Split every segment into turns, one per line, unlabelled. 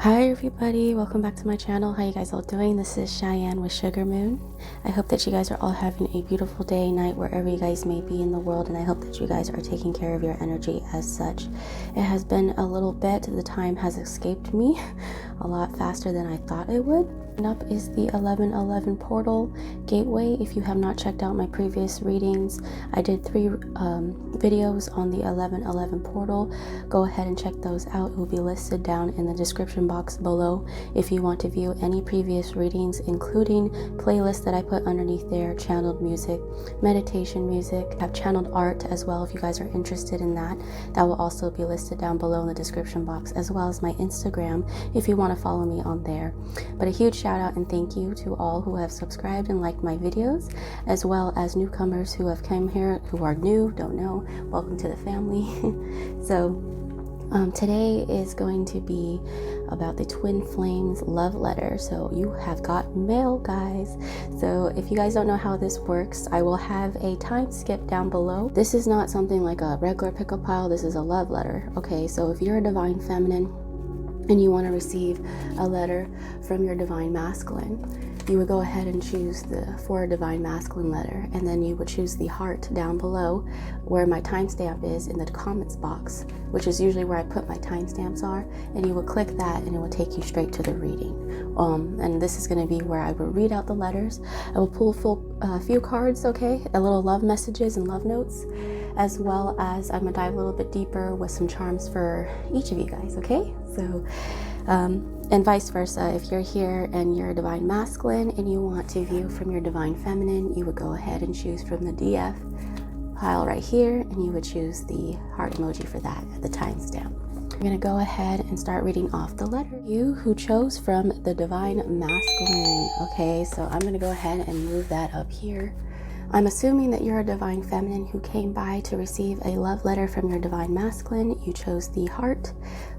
Hi everybody, welcome back to my channel. How you guys all doing? This is Cheyenne with Sugar Moon. I hope that you guys are all having a beautiful day, night, wherever you guys may be in the world, and I hope that you guys are taking care of your energy as such. It has been a little bit, the time has escaped me a lot faster than I thought it would. Up is the 1111 portal gateway. If you have not checked out my previous readings, I did 3 videos on the 1111 portal. Go ahead and check those out. It will be listed down in the description box below if you want to view any previous readings, including playlists that I put underneath there, channeled music, meditation music. I have channeled art as well if you guys are interested in that. That will also be listed down below in the description box, as well as my Instagram if you want to follow me on there. But a huge shout out and thank you to all who have subscribed and liked my videos, as well as newcomers who have come here, who are new, don't know. Welcome to the family. So today is going to be about the twin flames love letter. So you have got mail, guys. So if you guys don't know how this works, I will have a time skip down below. This is not something like a regular pick-up pile. This is a love letter. Okay, so if you're a divine feminine and you want to receive a letter from your divine masculine, you would go ahead and choose for a divine masculine letter, and then you would choose the heart down below where my timestamp is in the comments box, which is usually where I put my timestamps are, and you would click that and it will take you straight to the reading. And this is going to be where I will read out the letters. I will pull a few cards, okay, a little love messages and love notes, as well as I'm gonna dive a little bit deeper with some charms for each of you guys, okay? So and vice versa, if you're here and you're a divine masculine and you want to view from your divine feminine, you would go ahead and choose from the DF pile right here, and you would choose the heart emoji for that at the timestamp. I'm going to go ahead and start reading off the letter. You who chose from the divine masculine. Okay, so I'm going to go ahead and move that up here. I'm assuming that you're a divine feminine who came by to receive a love letter from your divine masculine. You chose the heart.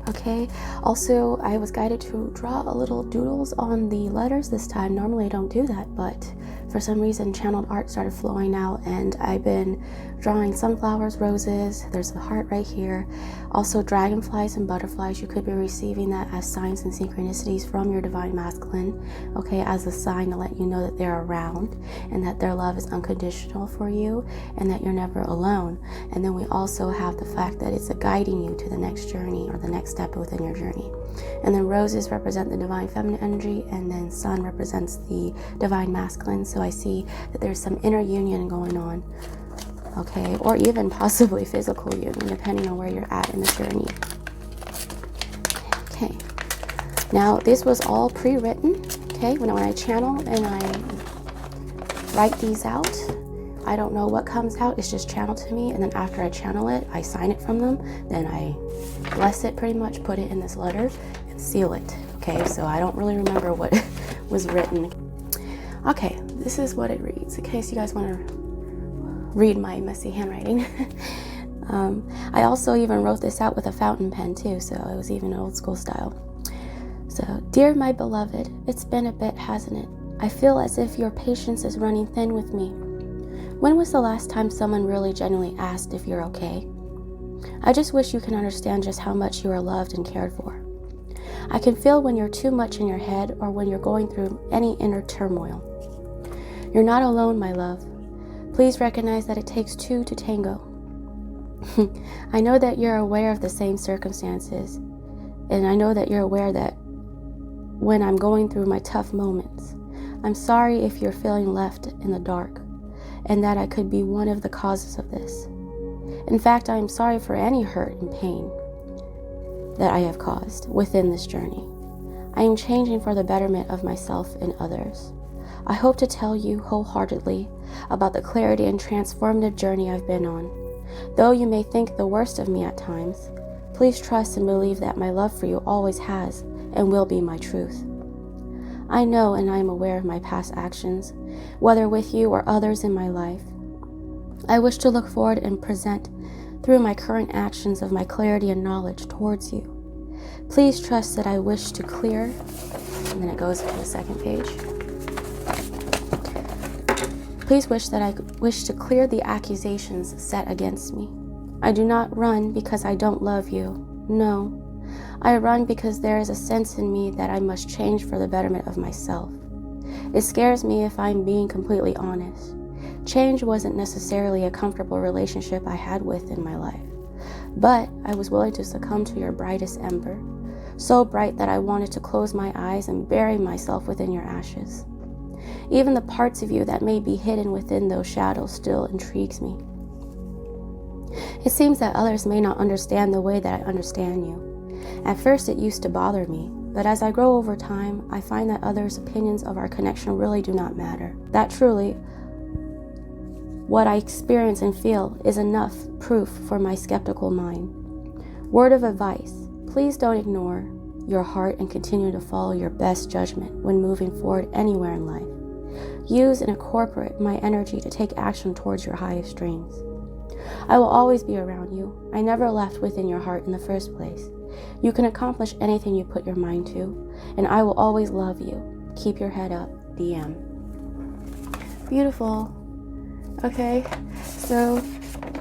Okay, also I was guided to draw a little doodles on the letters this time. Normally I don't do that, but for some reason channeled art started flowing out, and I've been drawing sunflowers, roses, there's a heart right here, also dragonflies and butterflies. You could be receiving that as signs and synchronicities from your divine masculine, okay, as a sign to let you know that they're around and that their love is unconditional for you and that you're never alone. And then we also have the fact that it's guiding you to the next journey or the next step within your journey. And then roses represent the divine feminine energy, and then sun represents the divine masculine. So I see that there's some inner union going on, okay, or even possibly physical union, depending on where you're at in the journey. Okay, now this was all pre-written, okay. When I channel and I write these out, I don't know what comes out, it's just channeled to me, and then after I channel it, I sign it from them, then I bless it pretty much, put it in this letter and seal it. Okay, so I don't really remember what was written. Okay, this is what it reads, in case you guys want to read my messy handwriting. I also even wrote this out with a fountain pen too, so it was even old school style. So, dear my beloved, it's been a bit, hasn't it? I feel as if your patience is running thin with me. When was the last time someone really genuinely asked if you're okay? I just wish you can understand just how much you are loved and cared for. I can feel when you're too much in your head or when you're going through any inner turmoil. You're not alone, my love. Please recognize that it takes two to tango. I know that you're aware of the same circumstances, and I know that you're aware that when I'm going through my tough moments, I'm sorry if you're feeling left in the dark, and that I could be one of the causes of this. In fact, I am sorry for any hurt and pain that I have caused within this journey. I am changing for the betterment of myself and others. I hope to tell you wholeheartedly about the clarity and transformative journey I've been on. Though you may think the worst of me at times, please trust and believe that my love for you always has and will be my truth. I know and I am aware of my past actions, whether with you or others in my life. I wish to look forward and present through my current actions of my clarity and knowledge towards you. Please trust that I wish to clear, and then it goes to the second page. Please wish that I wish to clear the accusations set against me. I do not run because I don't love you. No, I run because there is a sense in me that I must change for the betterment of myself. It scares me if I'm being completely honest. Change wasn't necessarily a comfortable relationship I had with in my life, but I was willing to succumb to your brightest ember, so bright that I wanted to close my eyes and bury myself within your ashes. Even the parts of you that may be hidden within those shadows still intrigues me. It seems that others may not understand the way that I understand you. At first it used to bother me, but as I grow over time, I find that others' opinions of our connection really do not matter. That truly, what I experience and feel is enough proof for my skeptical mind. Word of advice, please don't ignore your heart and continue to follow your best judgment when moving forward anywhere in life. Use and incorporate my energy to take action towards your highest dreams. I will always be around you. I never left within your heart in the first place. You can accomplish anything you put your mind to, and I will always love you. Keep your head up, DM. Beautiful. Okay, so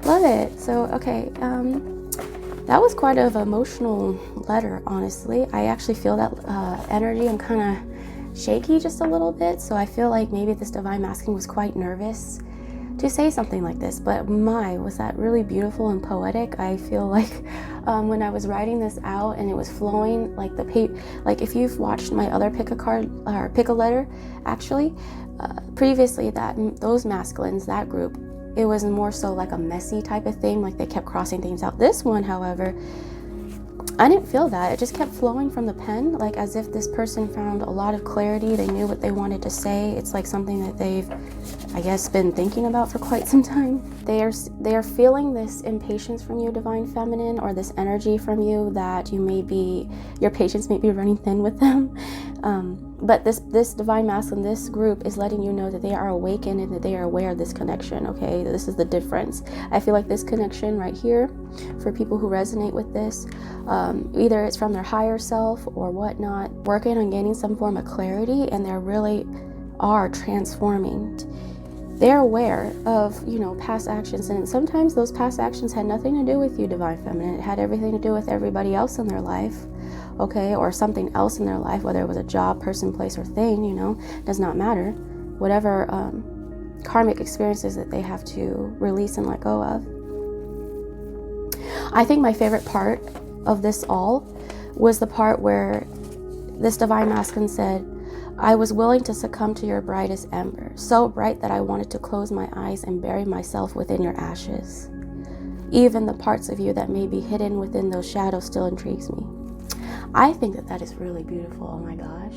love it. So, okay, that was quite an emotional letter, honestly. I actually feel that energy. I'm kind of shaky just a little bit, so I feel like maybe this divine masculine was quite nervous to say something like this, but my, was that really beautiful and poetic. I feel like when I was writing this out and it was flowing, like like if you've watched my other pick a card or pick a letter, actually, previously those masculines, that group, it was more so like a messy type of thing, like they kept crossing things out. This one, however, I didn't feel that. It just kept flowing from the pen, like as if this person found a lot of clarity. They knew what they wanted to say. It's like something that they've, I guess, been thinking about for quite some time. They are feeling this impatience from you, divine feminine, or this energy from you that your patience may be running thin with them. But this divine masculine, this group is letting you know that they are awakened and that they are aware of this connection, okay? This is the difference. I feel like this connection right here, for people who resonate with this, either it's from their higher self or whatnot, working on gaining some form of clarity, and they really are transforming. They're aware of, past actions, and sometimes those past actions had nothing to do with you, divine feminine. It had everything to do with everybody else in their life, okay, or something else in their life, whether it was a job, person, place, or thing, does not matter. Whatever karmic experiences that they have to release and let go of. I think my favorite part of this all was the part where this divine masculine said, I was willing to succumb to your brightest ember, so bright that I wanted to close my eyes and bury myself within your ashes. Even the parts of you that may be hidden within those shadows still intrigues me. I think that is really beautiful. Oh my gosh.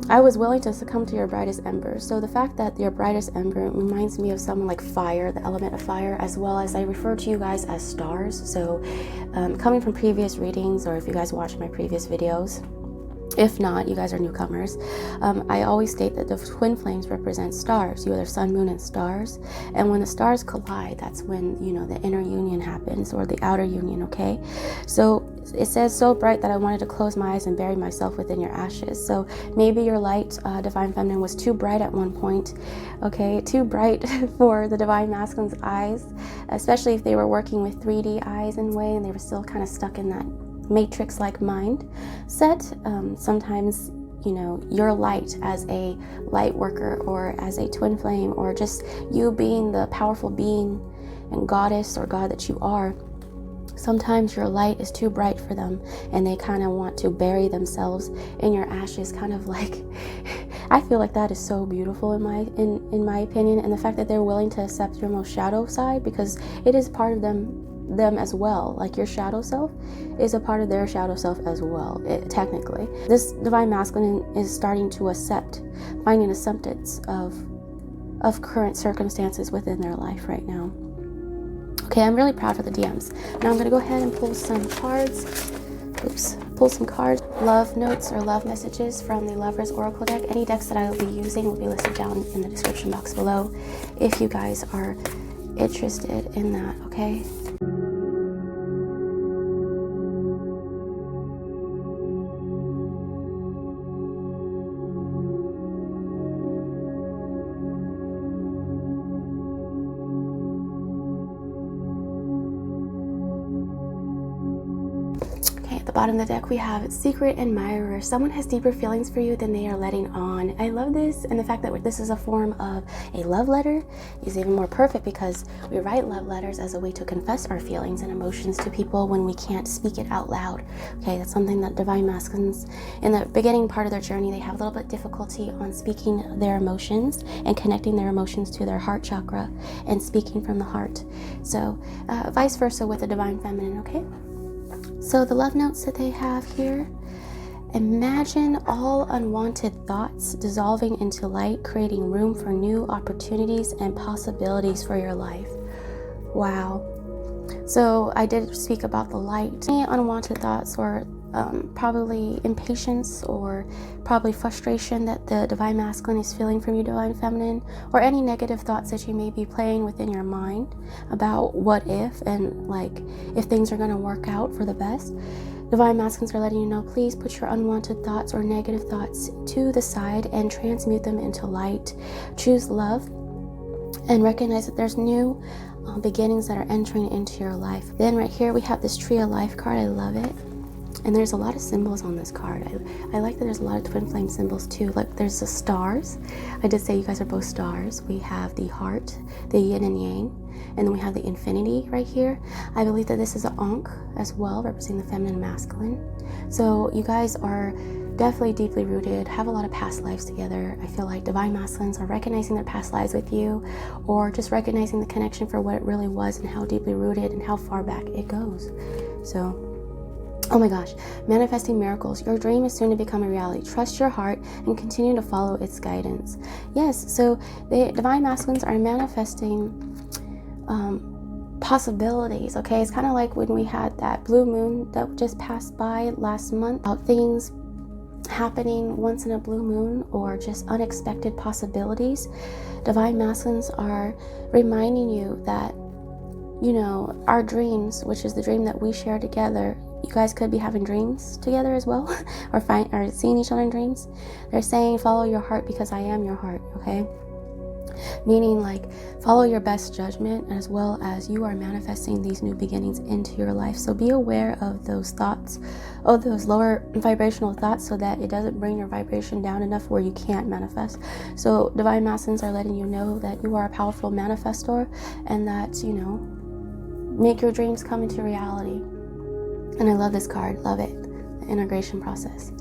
I was willing to succumb to your brightest ember. So the fact that your brightest ember reminds me of someone like fire, the element of fire, as well as I refer to you guys as stars. So coming from previous readings, or if you guys watched my previous videos, if not, you guys are newcomers, I always state that the twin flames represent stars. You are the sun, moon, and stars. And when the stars collide, that's when, the inner union happens, or the outer union, okay? So it says, so bright that I wanted to close my eyes and bury myself within your ashes. So maybe your light, divine feminine, was too bright at one point, okay? Too bright for the divine masculine's eyes, especially if they were working with 3D eyes in a way, and they were still kind of stuck in that matrix-like mind set. Sometimes, your light as a light worker, or as a twin flame, or just you being the powerful being and goddess or god that you are, sometimes your light is too bright for them, and they kind of want to bury themselves in your ashes, kind of like I feel like that is so beautiful in my opinion, and the fact that they're willing to accept your most shadow side, because it is part of them as well. Like your shadow self is a part of their shadow self as well, technically. This divine masculine is starting to finding acceptance of current circumstances within their life right now. Okay, I'm really proud of the DMs. Now I'm going to go ahead and pull some cards. Pull some cards. Love notes or love messages from the Lover's Oracle deck. Any decks that I will be using will be listed down in the description box below if you guys are interested in that, okay? the bottom of the deck, we have Secret Admirer. Someone has deeper feelings for you than they are letting on. I love this, and the fact that this is a form of a love letter is even more perfect, because we write love letters as a way to confess our feelings and emotions to people when we can't speak it out loud. Okay, that's something that divine masculines, in the beginning part of their journey, they have a little bit difficulty on speaking their emotions and connecting their emotions to their heart chakra and speaking from the heart. So vice versa with the divine feminine. Okay, so the love notes that they have here: imagine all unwanted thoughts dissolving into light, creating room for new opportunities and possibilities for your life. Wow. So I did speak about the light. Any unwanted thoughts, or probably impatience, or probably frustration that the divine masculine is feeling from you, divine feminine, or any negative thoughts that you may be playing within your mind about what if, and like if things are going to work out for the best. Divine masculines are letting you know, please put your unwanted thoughts or negative thoughts to the side and transmute them into light. Choose love and recognize that there's new beginnings that are entering into your life. Then right here we have this Tree of Life card. I love it. And there's a lot of symbols on this card. I like that there's a lot of twin flame symbols too. Like there's the stars. I did say you guys are both stars. We have the heart, the yin and yang, and then we have the infinity right here. I believe that this is an Ankh as well, representing the feminine and masculine. So you guys are definitely deeply rooted, have a lot of past lives together. I feel like divine masculines are recognizing their past lives with you, or just recognizing the connection for what it really was and how deeply rooted and how far back it goes. So oh my gosh, manifesting miracles. Your dream is soon to become a reality. Trust your heart and continue to follow its guidance. Yes, so the divine masculines are manifesting possibilities. Okay, it's kind of like when we had that blue moon that just passed by last month, about things happening once in a blue moon, or just unexpected possibilities. Divine masculines are reminding you that, you know, our dreams, which is the dream that we share together, you guys could be having dreams together as well, or seeing each other in dreams. They're saying, follow your heart because I am your heart. Okay, meaning like follow your best judgment, as well as you are manifesting these new beginnings into your life. So be aware of those thoughts, of those lower vibrational thoughts, so that it doesn't bring your vibration down enough where you can't manifest. So divine masculines are letting you know that you are a powerful manifestor, and that, you know, make your dreams come into reality. And I love this card, love it. The integration process.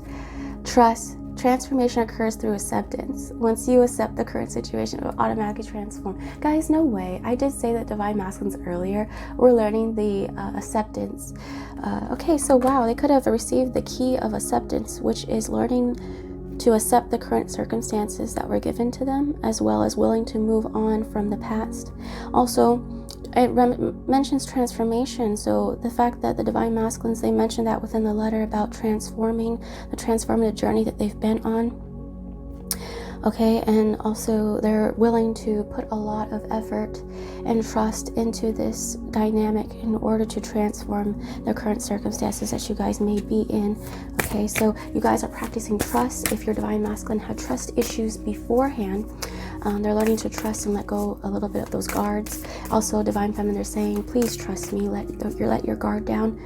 Trust. Transformation occurs through acceptance. Once you accept the current situation, it will automatically transform. Guys, no way. I did say that divine masculines earlier. We're learning the acceptance. Okay, so wow, they could have received the key of acceptance, which is learning to accept the current circumstances that were given to them, as well as willing to move on from the past. Also, it mentions transformation. So the fact that the divine masculines, they mentioned that within the letter about transforming, the transformative journey that they've been on. Okay, and also they're willing to put a lot of effort and trust into this dynamic in order to transform the current circumstances that you guys may be in. Okay, so you guys are practicing trust. If your divine masculine had trust issues beforehand, they're learning to trust and let go a little bit of those guards. Also, divine feminine, they're saying, please trust me, let your guard down,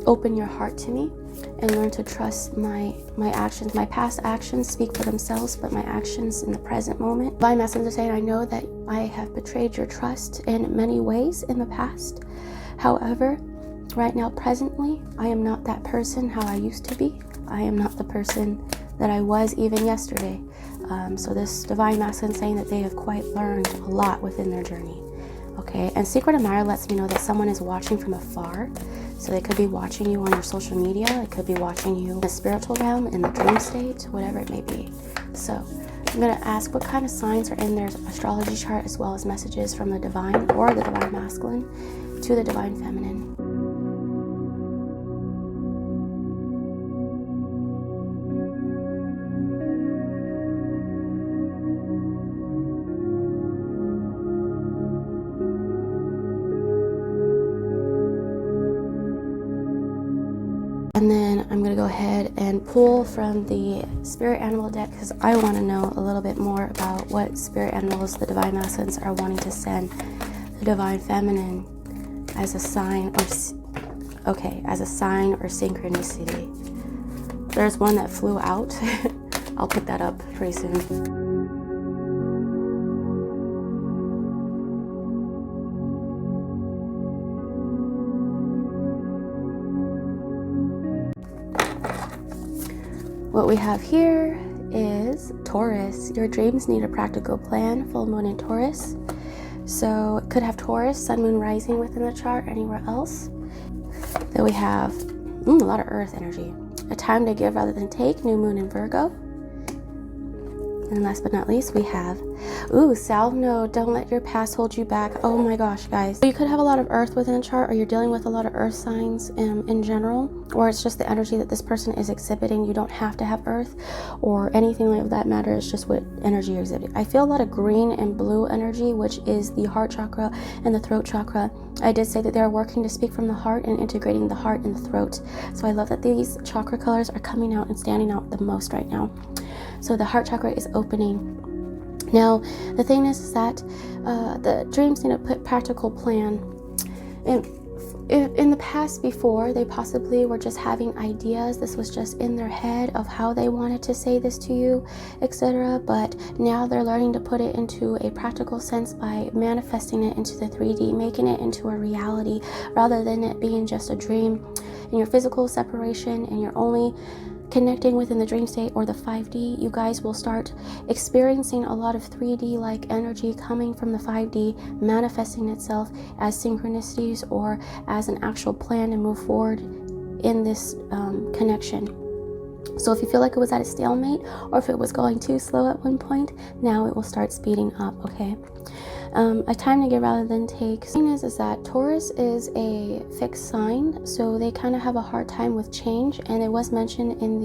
open your heart to me, and learn to trust my actions. My past actions speak for themselves, but my actions in the present moment. Divine masculines are saying, I know that I have betrayed your trust in many ways in the past. However, right now, presently, I am not that person how I used to be. I am not the person that I was even yesterday. So this divine masculine saying that they have quite learned a lot within their journey. Okay, and Secret Admirer lets me know that someone is watching from afar. So they could be watching you on your social media. It could be watching you in the spiritual realm, in the dream state, whatever it may be. So I'm going to ask what kind of signs are in their astrology chart, as well as messages from the divine or the divine masculine to the divine feminine. And then I'm going to go ahead and pull from the spirit animal deck, because I want to know a little bit more about what spirit animals the divine masculines are wanting to send the divine feminine as a sign Okay, as a sign or synchronicity. There's one that flew out. I'll put that up pretty soon. What we have here is Taurus. Your dreams need a practical plan. Full moon in Taurus. So it could have Taurus, sun, moon, rising within the chart, anywhere else. Then we have a lot of earth energy. A time to give rather than take, new moon in Virgo. And last but not least, we have, South Node, don't let your past hold you back. Oh my gosh, guys. You could have a lot of earth within a chart, or you're dealing with a lot of earth signs in general, or it's just the energy that this person is exhibiting. You don't have to have earth or anything like that matter. It's just what energy you're exhibiting. I feel a lot of green and blue energy, which is the heart chakra and the throat chakra. I did say that they're working to speak from the heart and integrating the heart and the throat. So I love that these chakra colors are coming out and standing out the most right now. So the heart chakra is opening. Now, the thing is that the dreams need to put practical plan. In the past before, they possibly were just having ideas. This was just in their head of how they wanted to say this to you, etc. But now they're learning to put it into a practical sense by manifesting it into the 3D, making it into a reality, rather than it being just a dream. In your physical separation, and you're only connecting within the dream state or the 5D, you guys will start experiencing a lot of 3D like energy coming from the 5D, manifesting itself as synchronicities or as an actual plan to move forward in this connection. So if you feel like it was at a stalemate, or if it was going too slow at one point, now it will start speeding up. Okay. A time to give rather than take. The thing is that Taurus is a fixed sign, so they kind of have a hard time with change. And it was mentioned in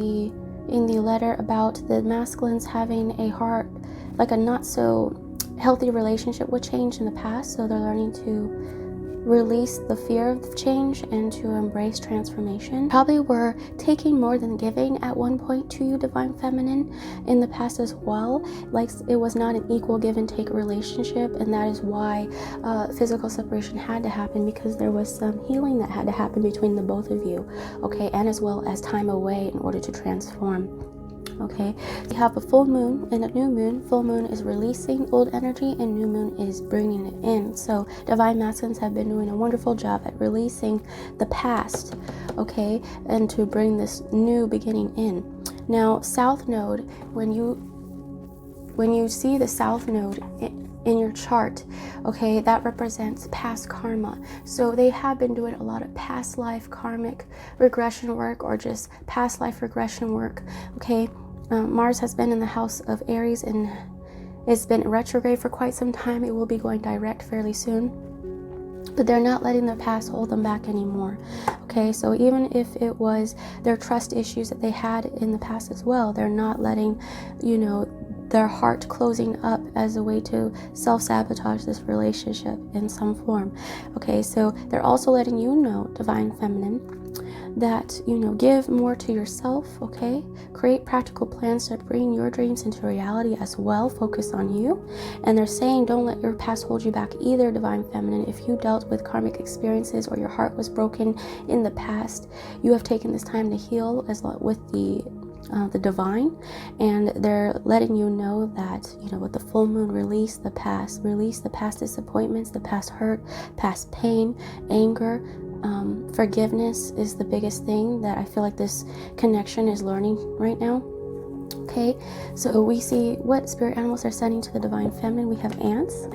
the letter about the masculines having a hard, like a not so healthy relationship with change in the past. So they're learning to release the fear of change and to embrace transformation. Probably were taking more than giving at one point to you, divine feminine, in the past as well. Like it was not an equal give and take relationship, and that is why physical separation had to happen, because there was some healing that had to happen between the both of you, okay, and as well as time away in order to transform. Okay, you have a full moon and a new moon. Full moon is releasing old energy, and new moon is bringing it in. So divine masculines have been doing a wonderful job at releasing the past, okay, and to bring this new beginning in. Now, South Node, when you see the South Node in your chart, okay, that represents past karma. So they have been doing a lot of past life karmic regression work, or just past life regression work, okay. Mars has been in the house of Aries, and it's been retrograde for quite some time. It will be going direct fairly soon, but they're not letting their past hold them back anymore. Okay, so even if it was their trust issues that they had in the past as well, they're not letting, their heart closing up as a way to self-sabotage this relationship in some form. Okay, so they're also letting you know, divine feminine, that give more to yourself. Okay, create practical plans to bring your dreams into reality as well. Focus on you. And they're saying, don't let your past hold you back either, divine feminine. If you dealt with karmic experiences, or your heart was broken in the past, you have taken this time to heal as with the divine, and they're letting you know that with the full moon, release the past disappointments, the past hurt, past pain, anger. Forgiveness is the biggest thing that I feel like this connection is learning right now. Okay, so we see what spirit animals are sending to the divine feminine. We have ants.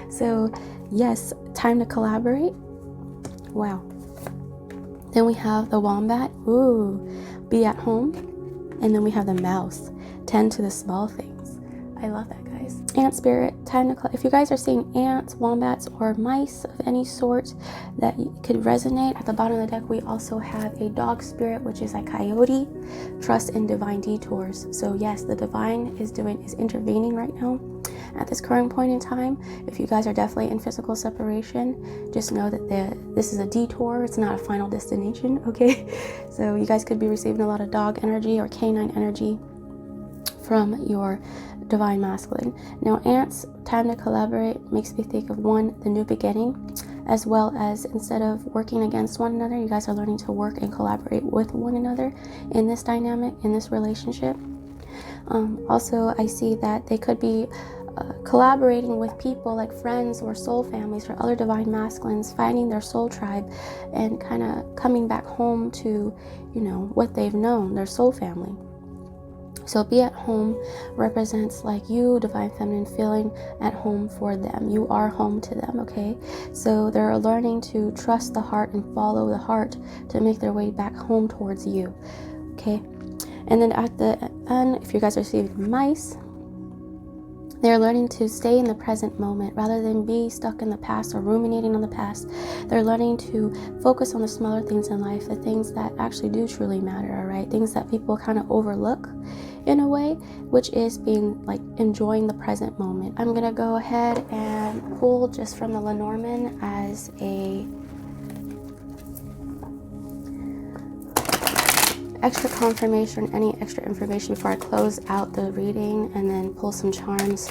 So yes, time to collaborate. Wow. Then we have the wombat. Be at home. And then we have the mouse. Tend to the small things. I love that, guys. Ant spirit, time to if you guys are seeing ants, wombats, or mice of any sort that could resonate, at the bottom of the deck we also have a dog spirit, which is a coyote. Trust in divine detours. So yes, the divine is intervening right now at this current point in time. If you guys are definitely in physical separation, just know that this is a detour. It's not a final destination. Okay, so you guys could be receiving a lot of dog energy or canine energy from your divine masculine. Now, ants, time to collaborate, makes me think of one, the new beginning, as well as instead of working against one another, you guys are learning to work and collaborate with one another in this dynamic, in this relationship. Also, I see that they could be collaborating with people like friends or soul families or other divine masculines, finding their soul tribe and kind of coming back home to, you know, what they've known, their soul family. So be at home represents like you, divine feminine, feeling at home for them. You are home to them, okay? So they're learning to trust the heart and follow the heart to make their way back home towards you, okay? And then at the end, if you guys are receiving mice, they're learning to stay in the present moment rather than be stuck in the past or ruminating on the past. They're learning to focus on the smaller things in life, the things that actually do truly matter, all right? Things that people kind of overlook in a way, which is being like enjoying the present moment. I'm going to go ahead and pull just from the Lenormand as a extra confirmation, any extra information before I close out the reading, and then pull some charms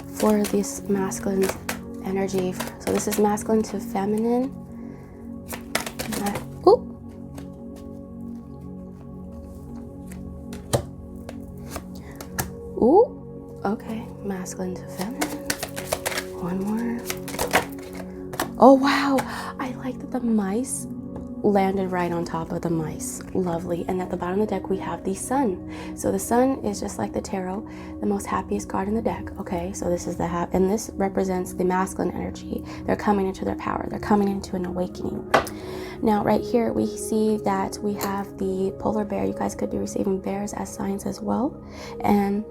for this masculine energy. So this is masculine to feminine. Ooh, okay, masculine to feminine. One more. Oh wow, I like that the mice landed right on top of the mice. Lovely. And at the bottom of the deck we have the sun. So the sun is just like the tarot, the most happiest card in the deck. Okay, so this is the and this represents the masculine energy. They're coming into their power. They're coming into an awakening. Now right here we see that we have the polar bear. You guys could be receiving bears as signs as well, and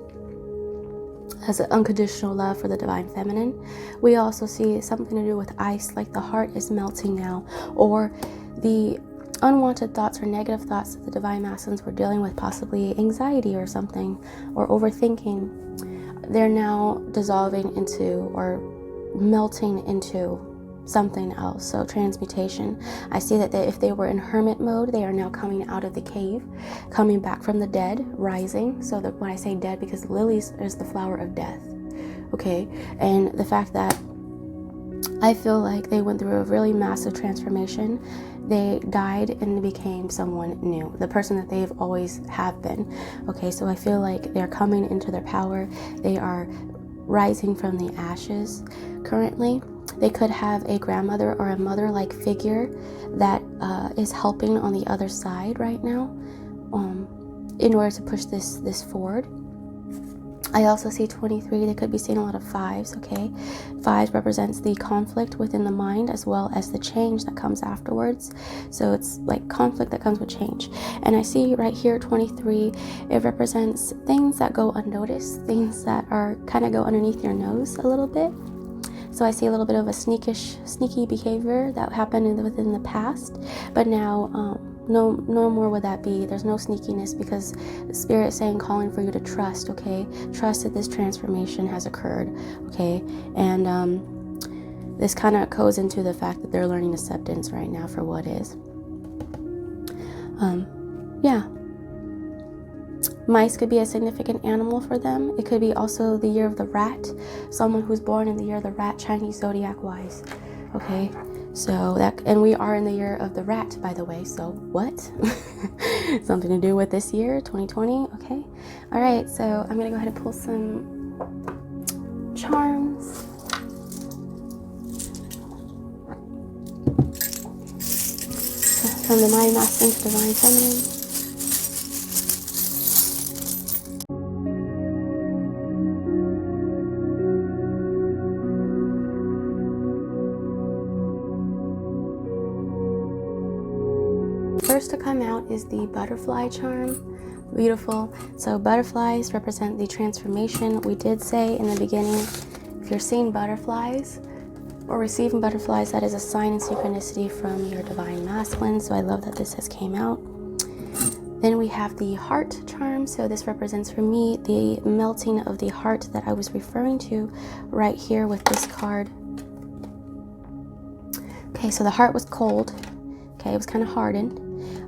as an unconditional love for the divine feminine. We also see something to do with ice, like the heart is melting now, or the unwanted thoughts or negative thoughts that the divine masculines were dealing with, possibly anxiety or something, or overthinking, they're now dissolving into or melting into something else. So transmutation. I see that if they were in hermit mode, they are now coming out of the cave, coming back from the dead, rising. So that when I say dead, because lilies is the flower of death, okay? And the fact that I feel like they went through a really massive transformation. They died and became someone new, the person that they've always have been. Okay, so I feel like they're coming into their power. They are rising from the ashes currently. They could have a grandmother or a mother-like figure that is helping on the other side right now in order to push this forward. I also see 23. They could be seeing a lot of fives, okay? Five represents the conflict within the mind as well as the change that comes afterwards. So it's like conflict that comes with change. And I see right here 23, it represents things that go unnoticed, things that are kind of go underneath your nose a little bit. So I see a little bit of a sneaky behavior that happened within the past, but now no more would that be. There's no sneakiness because the spirit is saying, calling for you to trust, okay? Trust that this transformation has occurred, okay? And this kind of goes into the fact that they're learning acceptance right now for what is. Yeah. Mice could be a significant animal for them. It could be also the year of the rat, someone who's born in the year of the rat, Chinese zodiac wise, okay? So that, and we are in the year of the rat, by the way, so what? Something to do with this year, 2020, okay? All right, so I'm gonna go ahead and pull some charms. From the Divine Masculine to Divine Feminine. First to come out is the butterfly charm. Beautiful. So butterflies represent the transformation. We did say in the beginning, if you're seeing butterflies or receiving butterflies, that is a sign and synchronicity from your divine masculine. So I love that this has came out. Then we have the heart charm. So this represents for me the melting of the heart that I was referring to right here with this card. Okay, so the heart was cold. Okay, it was kind of hardened.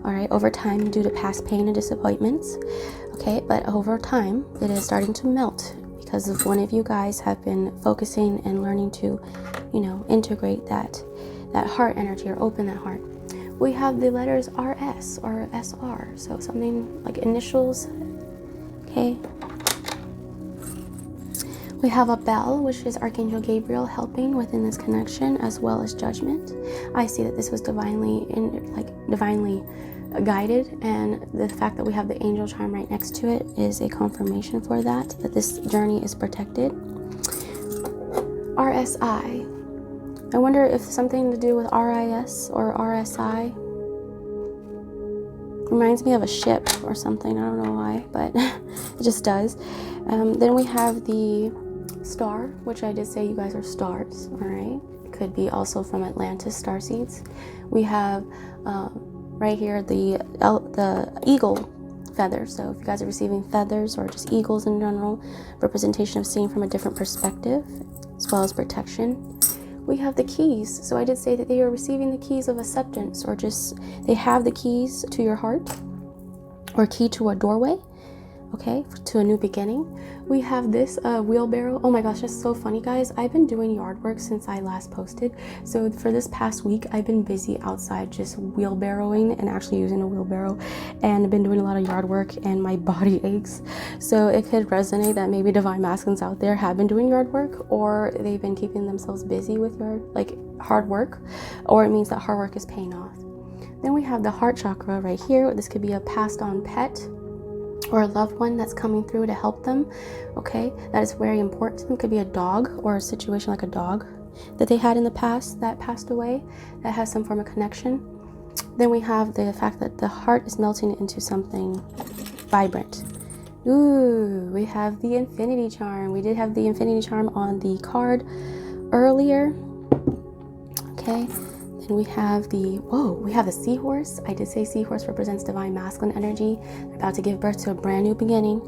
All right, over time due to past pain and disappointments. Okay, but over time it is starting to melt because of one of you guys have been focusing and learning to, you know, integrate that that heart energy, or open that heart. We have the letters RS or SR, so something like initials. Okay. We have a bell, which is Archangel Gabriel helping within this connection, as well as judgment. I see that this was divinely guided, and the fact that we have the angel charm right next to it is a confirmation for that this journey is protected. RSI. I wonder if something to do with RIS or RSI. Reminds me of a ship or something. I don't know why, but it just does. Then we have the star, which I did say you guys are stars. All right. It could be also from Atlantis, starseeds. We have right here the eagle feather. So if you guys are receiving feathers or just eagles in general, representation of seeing from a different perspective, as well as protection. We have the keys. So I did say that they are receiving the keys of acceptance, or just they have the keys to your heart, or key to a doorway, okay, to a new beginning. We have this wheelbarrow. Oh my gosh, that's so funny, guys. I've been doing yard work since I last posted. So for this past week, I've been busy outside just wheelbarrowing and actually using a wheelbarrow, and I've been doing a lot of yard work and my body aches. So it could resonate that maybe divine masculines out there have been doing yard work, or they've been keeping themselves busy with hard work, or it means that hard work is paying off. Then we have the heart chakra right here. This could be a passed on pet or a loved one that's coming through to help them. Okay, that is very important to them. It could be a dog, or a situation like a dog that they had in the past that passed away, that has some form of connection. Then we have the fact that the heart is melting into something vibrant. Ooh, we have the infinity charm. We did have the infinity charm on the card earlier. Okay. And we have the seahorse. I did say seahorse represents divine masculine energy. They're about to give birth to a brand new beginning.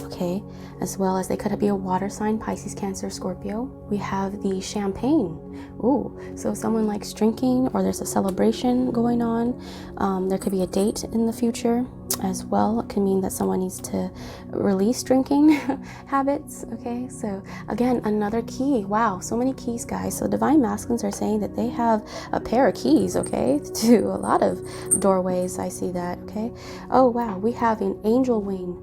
Okay, as well as they could be a water sign, Pisces, Cancer, Scorpio. We have the champagne. Ooh, so someone likes drinking, or there's a celebration going on. There could be a date in the future as well. It can mean that someone needs to release drinking habits. Okay, so again, another key. Wow, so many keys, guys. So divine masculines are saying that they have a pair of keys, okay, to a lot of doorways. I see that. Okay. Oh wow, we have an angel wing.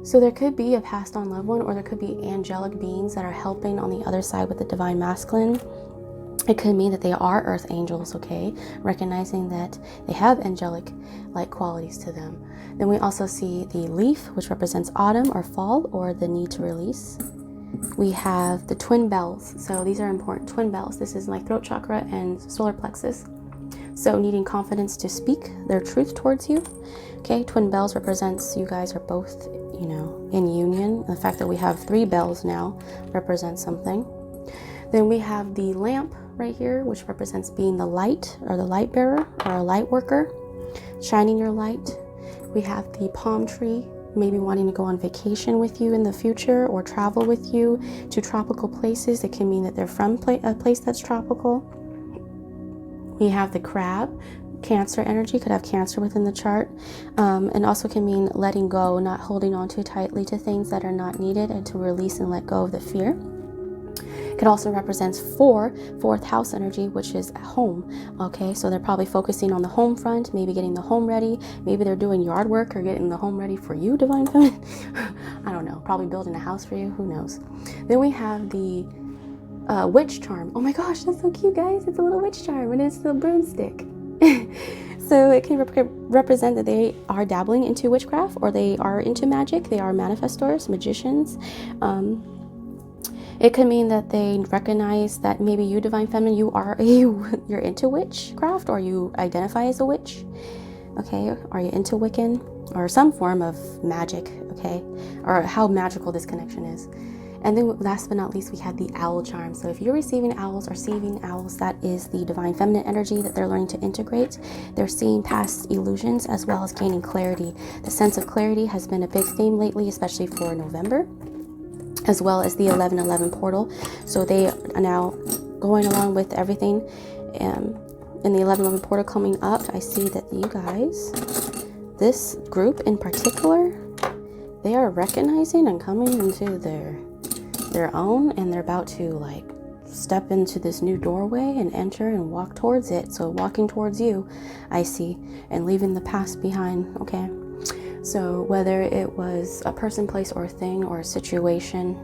So there could be a passed on loved one, or there could be angelic beings that are helping on the other side with the divine masculine. It could mean that they are earth angels, okay? Recognizing that they have angelic like qualities to them. Then we also see the leaf, which represents autumn or fall, or the need to release. We have the twin bells. So these are important. Twin bells. This is like throat chakra and solar plexus. So needing confidence to speak their truth towards you. Okay, twin bells represents you guys are both, in union. The fact that we have 3 bells now represents something. Then we have the lamp right here, which represents being the light, or the light bearer, or a light worker, shining your light. We have the palm tree, maybe wanting to go on vacation with you in the future, or travel with you to tropical places. It can mean that they're from a place that's tropical. We have the crab. Cancer energy, could have Cancer within the chart, and also can mean letting go, not holding on too tightly to things that are not needed, and to release and let go of the fear. It also represents 4th house energy, which is at home. Okay, so they're probably focusing on the home front, maybe getting the home ready, maybe they're doing yard work or getting the home ready for you, divine feminine. I don't know, probably building a house for you, who knows. Then we have the witch charm. Oh my gosh, that's so cute, guys. It's a little witch charm, and it's the broomstick. So it can represent that they are dabbling into witchcraft, or they are into magic. They are manifestors, magicians. It could mean that they recognize that maybe you, divine feminine, you're into witchcraft, or you identify as a witch. Okay, are you into Wiccan or some form of magic? Okay, or how magical this connection is. And then last but not least, we have the owl charm. So if you're receiving owls or seeing owls, that is the divine feminine energy that they're learning to integrate. They're seeing past illusions as well as gaining clarity. The sense of clarity has been a big theme lately, especially for November, as well as the 1111 portal. So they are now going along with everything. In the 1111 portal coming up, I see that you guys, this group in particular, they are recognizing and coming into their own, and they're about to step into this new doorway and enter and walk towards it. So walking towards you, I see, and leaving the past behind. Okay, so whether it was a person, place, or a thing, or a situation.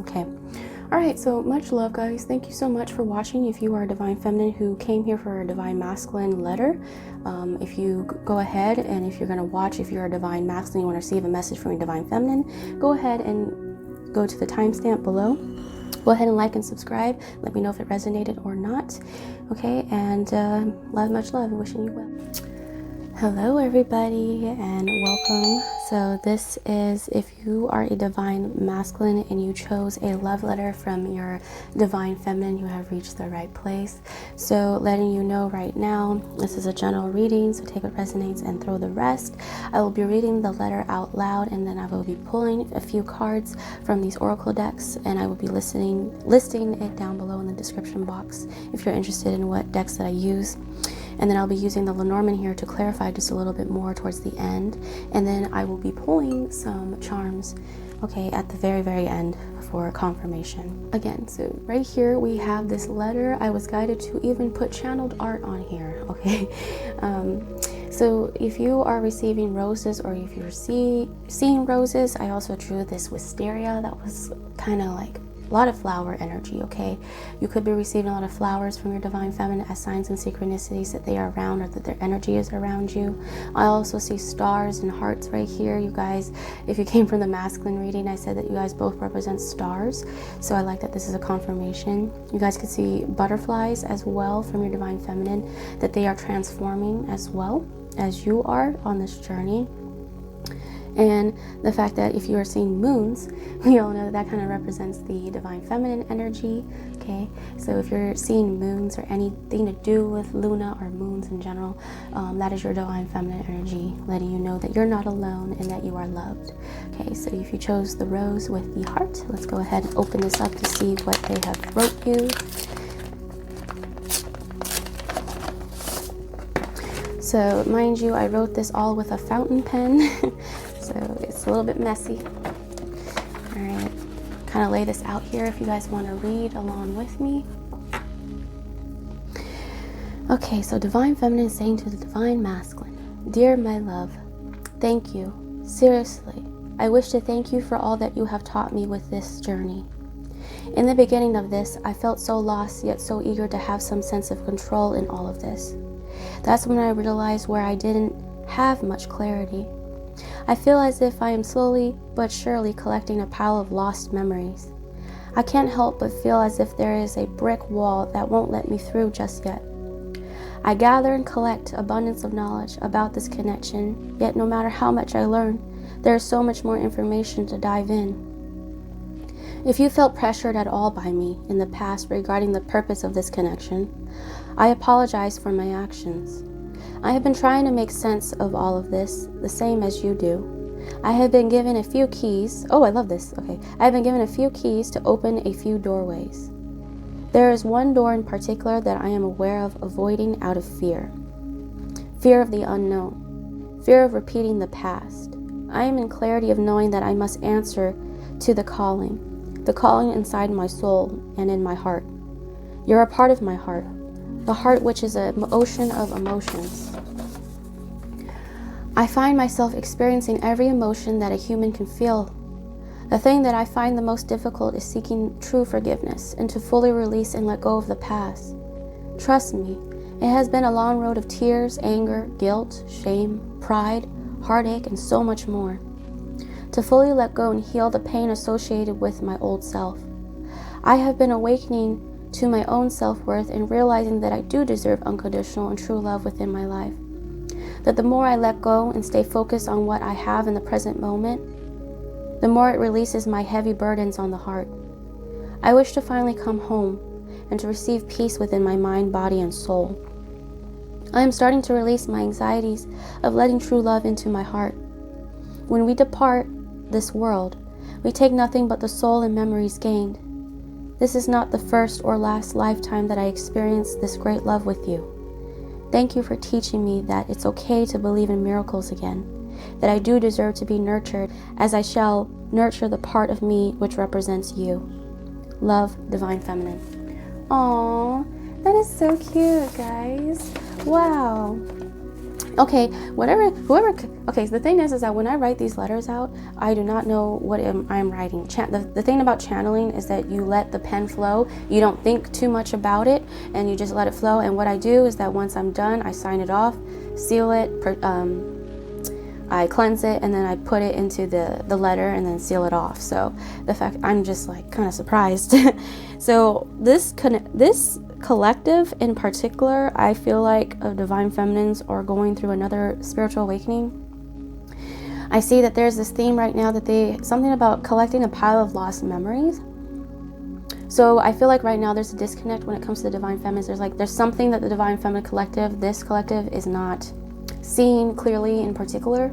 Okay. All right, so much love, guys. Thank you so much for watching. If you are a divine feminine who came here for a divine masculine letter, if you go ahead, and if you're going to watch, if you're a divine masculine, you want to receive a message from your divine feminine, go ahead and go to the timestamp below. Go ahead and like and subscribe. Let me know if it resonated or not. Okay, and much love, and wishing you well. Hello everybody, and welcome. So this is if you are a divine masculine and you chose a love letter from your divine feminine, you have reached the right place. So letting you know right now, this is a general reading, so take what resonates and throw the rest. I will be reading the letter out loud, and then I will be pulling a few cards from these oracle decks, and I will be listing it down below in the description box if you're interested in what decks that I use. And then I'll be using the Lenormand here to clarify just a little bit more towards the end. And then I will be pulling some charms, okay, at the very, very end for confirmation. Again, so right here we have this letter. I was guided to even put channeled art on here, okay? So if you are receiving roses, or if you're seeing roses, I also drew this wisteria that was kind of like a lot of flower energy, okay? You could be receiving a lot of flowers from your divine feminine as signs and synchronicities that they are around, or that their energy is around you. I also see stars and hearts right here. You guys, if you came from the masculine reading, I said that you guys both represent stars, so I like that this is a confirmation. You guys could see butterflies as well from your divine feminine, that they are transforming as well as you are on this journey. And the fact that if you are seeing moons, we all know that kind of represents the divine feminine energy, okay? So if you're seeing moons, or anything to do with Luna or moons in general, that is your divine feminine energy, letting you know that you're not alone and that you are loved. Okay, so if you chose the rose with the heart, let's go ahead and open this up to see what they have wrote you. So mind you, I wrote this all with a fountain pen. So it's a little bit messy. All right, kind of lay this out here if you guys want to read along with me. Okay, so divine feminine is saying to the divine masculine, dear my love, thank you. Seriously, I wish to thank you for all that you have taught me with this journey. In the beginning of this, I felt so lost, yet so eager to have some sense of control in all of this. That's when I realized where I didn't have much clarity. I feel as if I am slowly but surely collecting a pile of lost memories. I can't help but feel as if there is a brick wall that won't let me through just yet. I gather and collect abundance of knowledge about this connection, yet no matter how much I learn, there is so much more information to dive in. If you felt pressured at all by me in the past regarding the purpose of this connection, I apologize for my actions. I have been trying to make sense of all of this, the same as you do. I have been given a few keys. Oh, I love this. Okay. I have been given a few keys to open a few doorways. There is one door in particular that I am aware of avoiding out of fear. Fear of the unknown. Fear of repeating the past. I am in clarity of knowing that I must answer to the calling inside my soul and in my heart. You're a part of my heart. The heart, which is an ocean of emotions. I find myself experiencing every emotion that a human can feel. The thing that I find the most difficult is seeking true forgiveness and to fully release and let go of the past. Trust me, it has been a long road of tears, anger, guilt, shame, pride, heartache, and so much more. To fully let go and heal the pain associated with my old self. I have been awakening to my own self-worth and realizing that I do deserve unconditional and true love within my life. That the more I let go and stay focused on what I have in the present moment, the more it releases my heavy burdens on the heart. I wish to finally come home and to receive peace within my mind, body, and soul. I am starting to release my anxieties of letting true love into my heart. When we depart this world, we take nothing but the soul and memories gained. This is not the first or last lifetime that I experienced this great love with you. Thank you for teaching me that it's okay to believe in miracles again, that I do deserve to be nurtured, as I shall nurture the part of me which represents you. Love, Divine Feminine. Aw, that is so cute, guys. Wow. Okay, okay, so the thing is that when I write these letters out, I do not know what I'm writing. The thing about channeling is that you let the pen flow. You don't think too much about it, and you just let it flow. And what I do is that once I'm done, I sign it off, seal it, I cleanse it, and then I put it into the letter and then seal it off. So the fact, I'm just like kind of surprised. So this collective in particular, I feel like of divine feminines are going through another spiritual awakening. I see that there's this theme right now that something about collecting a pile of lost memories. So I feel like right now there's a disconnect when it comes to the divine feminines. There's something that the divine feminine collective, this collective, is not seeing clearly in particular,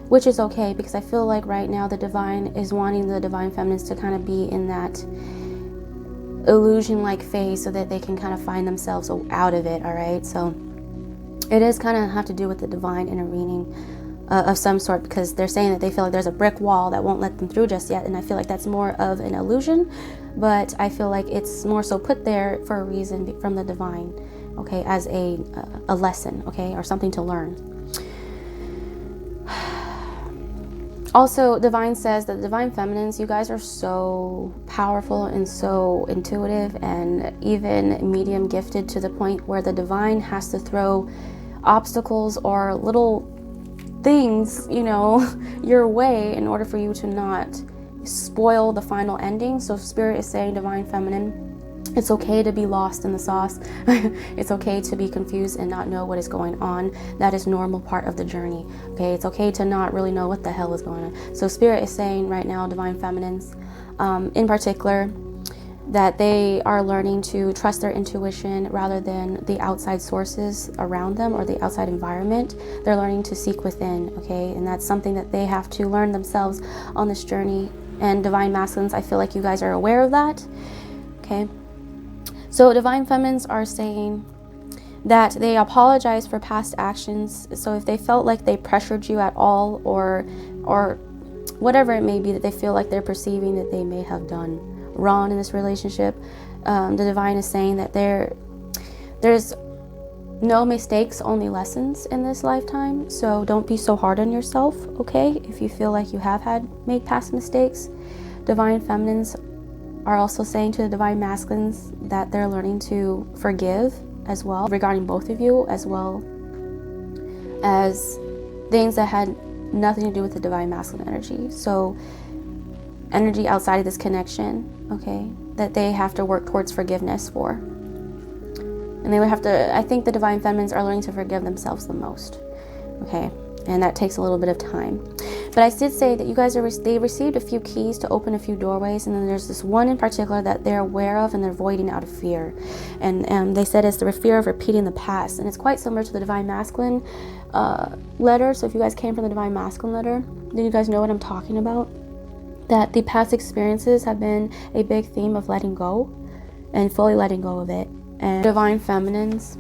which is okay, because I feel like right now the divine is wanting the divine feminines to kind of be in that illusion-like phase so that they can kind of find themselves out of it. All right, so it is kind of have to do with the divine intervening of some sort, because they're saying that they feel like there's a brick wall that won't let them through just yet, and I feel like that's more of an illusion, but I feel like it's more so put there for a reason from the divine, okay, as a lesson, okay, or something to learn. Also, divine says that the divine feminines, you guys are so powerful and so intuitive and even medium gifted to the point where the divine has to throw obstacles or little things, you know, your way in order for you to not spoil the final ending. So Spirit is saying, divine feminine, it's okay to be lost in the sauce. It's okay to be confused and not know what is going on. That is normal part of the journey. Okay, it's okay to not really know what the hell is going on. So Spirit is saying right now, divine feminines, in particular, that they are learning to trust their intuition rather than the outside sources around them or the outside environment. They're learning to seek within, okay? And that's something that they have to learn themselves on this journey. And divine masculines, I feel like you guys are aware of that, okay? So divine feminines are saying that they apologize for past actions. So if they felt like they pressured you at all, or whatever it may be that they feel like they're perceiving that they may have done wrong in this relationship, the divine is saying that there's no mistakes, only lessons in this lifetime. So don't be so hard on yourself, okay? If you feel like you have made past mistakes. Divine feminines are also saying to the divine masculines that they're learning to forgive as well, regarding both of you, as well as things that had nothing to do with the divine masculine energy. So energy outside of this connection, okay, that they have to work towards forgiveness for. And they would have to, I think the divine feminines are learning to forgive themselves the most, okay? And that takes a little bit of time. But I did say that you guys they received a few keys to open a few doorways, and then there's this one in particular that they're aware of and they're avoiding out of fear. And they said it's the fear of repeating the past. And it's quite similar to the divine masculine letter. So if you guys came from the divine masculine letter, then you guys know what I'm talking about. That the past experiences have been a big theme of letting go and fully letting go of it. And divine feminines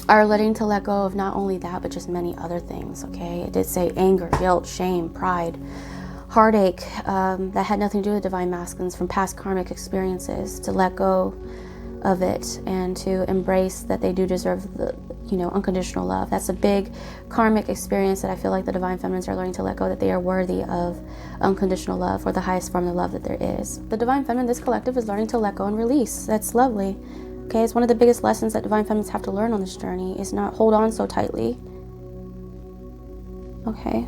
are letting to let go of not only that, but just many other things, okay? It did say anger, guilt, shame, pride, heartache, that had nothing to do with divine masculines from past karmic experiences, to let go of it and to embrace that they do deserve the, unconditional love. That's a big karmic experience that I feel like the divine feminines are learning to let go, that they are worthy of unconditional love, or the highest form of love that there is. The divine feminine, this collective, is learning to let go and release. That's lovely. Okay, it's one of the biggest lessons that divine feminines have to learn on this journey, is not hold on so tightly. Okay.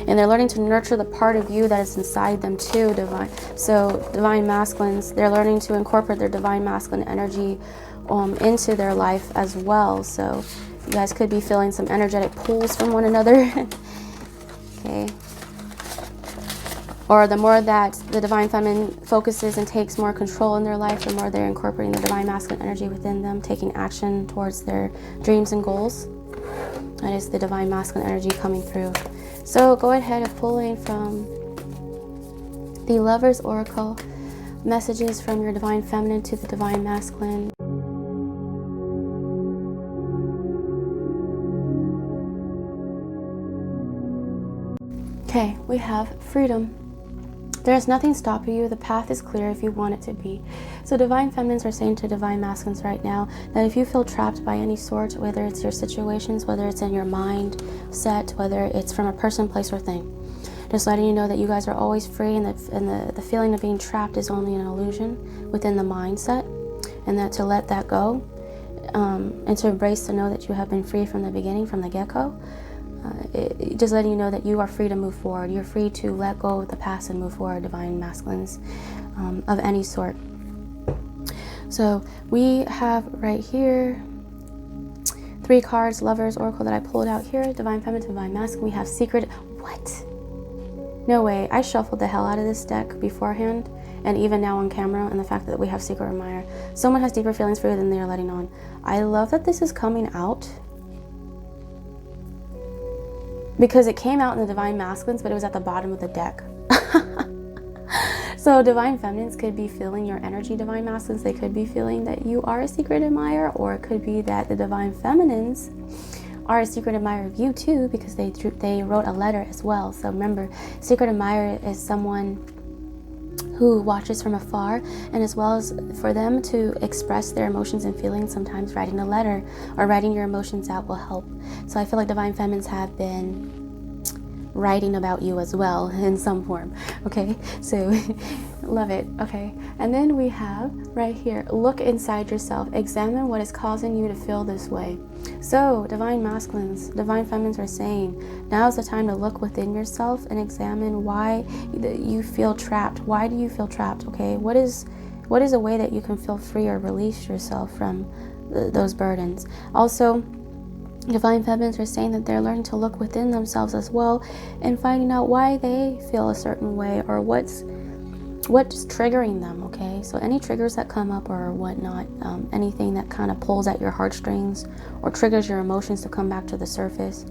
And they're learning to nurture the part of you that is inside them too, divine. So divine masculines, they're learning to incorporate their divine masculine energy into their life as well. So you guys could be feeling some energetic pulls from one another. Okay. Or the more that the divine feminine focuses and takes more control in their life, the more they're incorporating the divine masculine energy within them, taking action towards their dreams and goals. That is the divine masculine energy coming through. So go ahead and pull in from the Lover's Oracle, messages from your divine feminine to the divine masculine. Okay, we have freedom. There's nothing stopping you. The path is clear if you want it to be. So divine feminines are saying to divine masculines right now that if you feel trapped by any sort, whether it's your situations, whether it's in your mind set, whether it's from a person, place, or thing, just letting you know that you guys are always free, and the feeling of being trapped is only an illusion within the mindset, and that to let that go, and to embrace, to know that you have been free from the beginning, from the get-go. Just letting you know that you are free to move forward. You're free to let go of the past and move forward, divine masculines of any sort. So we have right here 3 cards, Lovers, Oracle, that I pulled out here. Divine Feminine, Divine Masculine. We have Secret. What? No way. I shuffled the hell out of this deck beforehand, and even now on camera, and the fact that we have Secret Admirer. Someone has deeper feelings for you than they are letting on. I love that this is coming out, because it came out in the Divine Masculines, but it was at the bottom of the deck. So Divine Feminines could be feeling your energy, Divine Masculines. They could be feeling that you are a secret admirer, or it could be that the Divine Feminines are a secret admirer of you too, because they wrote a letter as well. So remember, secret admirer is someone who watches from afar, and as well as for them to express their emotions and feelings, sometimes writing a letter or writing your emotions out will help. So I feel like divine feminines have been writing about you as well in some form. Okay, so love it. Okay, and then we have right here, look inside yourself, examine what is causing you to feel this way. So divine masculines, divine feminines are saying now is the time to look within yourself and examine why you feel trapped. Why do you feel trapped? Okay, what is a way that you can feel free or release yourself from those burdens? Also, divine feminines are saying that they're learning to look within themselves as well and finding out why they feel a certain way, or what's triggering them. Okay, so any triggers that come up or whatnot, anything that kind of pulls at your heartstrings or triggers your emotions to come back to the surface,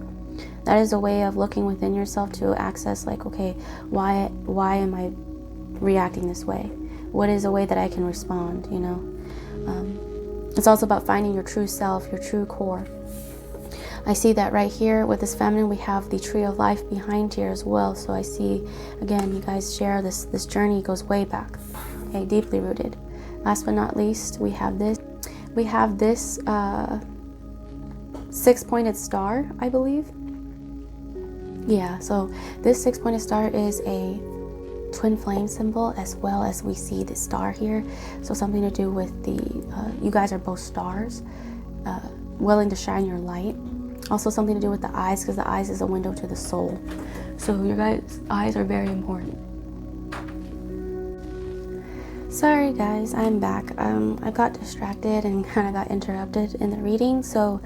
that is a way of looking within yourself to access, like, okay, why am I reacting this way? What is a way that I can respond? You know, it's also about finding your true self, your true core. I see that right here with this feminine, we have the tree of life behind here as well. So I see, again, you guys share this journey goes way back, okay, deeply rooted. Last but not least, we have this 6-pointed star, I believe. Yeah, so this 6-pointed star is a twin flame symbol, as well as we see the star here. So something to do with the you guys are both stars, willing to shine your light. Also something to do with the eyes, because the eyes is a window to the soul. So your guys' eyes are very important. Sorry guys, I'm back. I got distracted and kind of got interrupted in the reading. So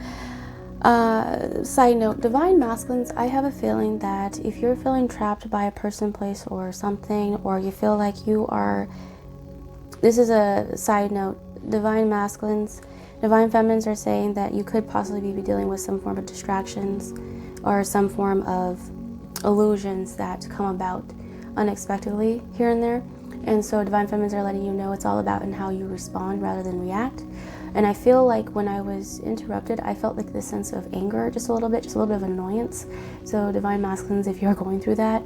side note, divine masculines, I have a feeling that if you're feeling trapped by a person, place, or something, or you feel like you are, this is a side note, divine masculines, divine feminines are saying that you could possibly be dealing with some form of distractions or some form of illusions that come about unexpectedly here and there. And so divine feminines are letting you know it's all about in how you respond rather than react. And I feel like when I was interrupted, I felt like this sense of anger, just a little bit of annoyance. So divine masculines, if you're going through that,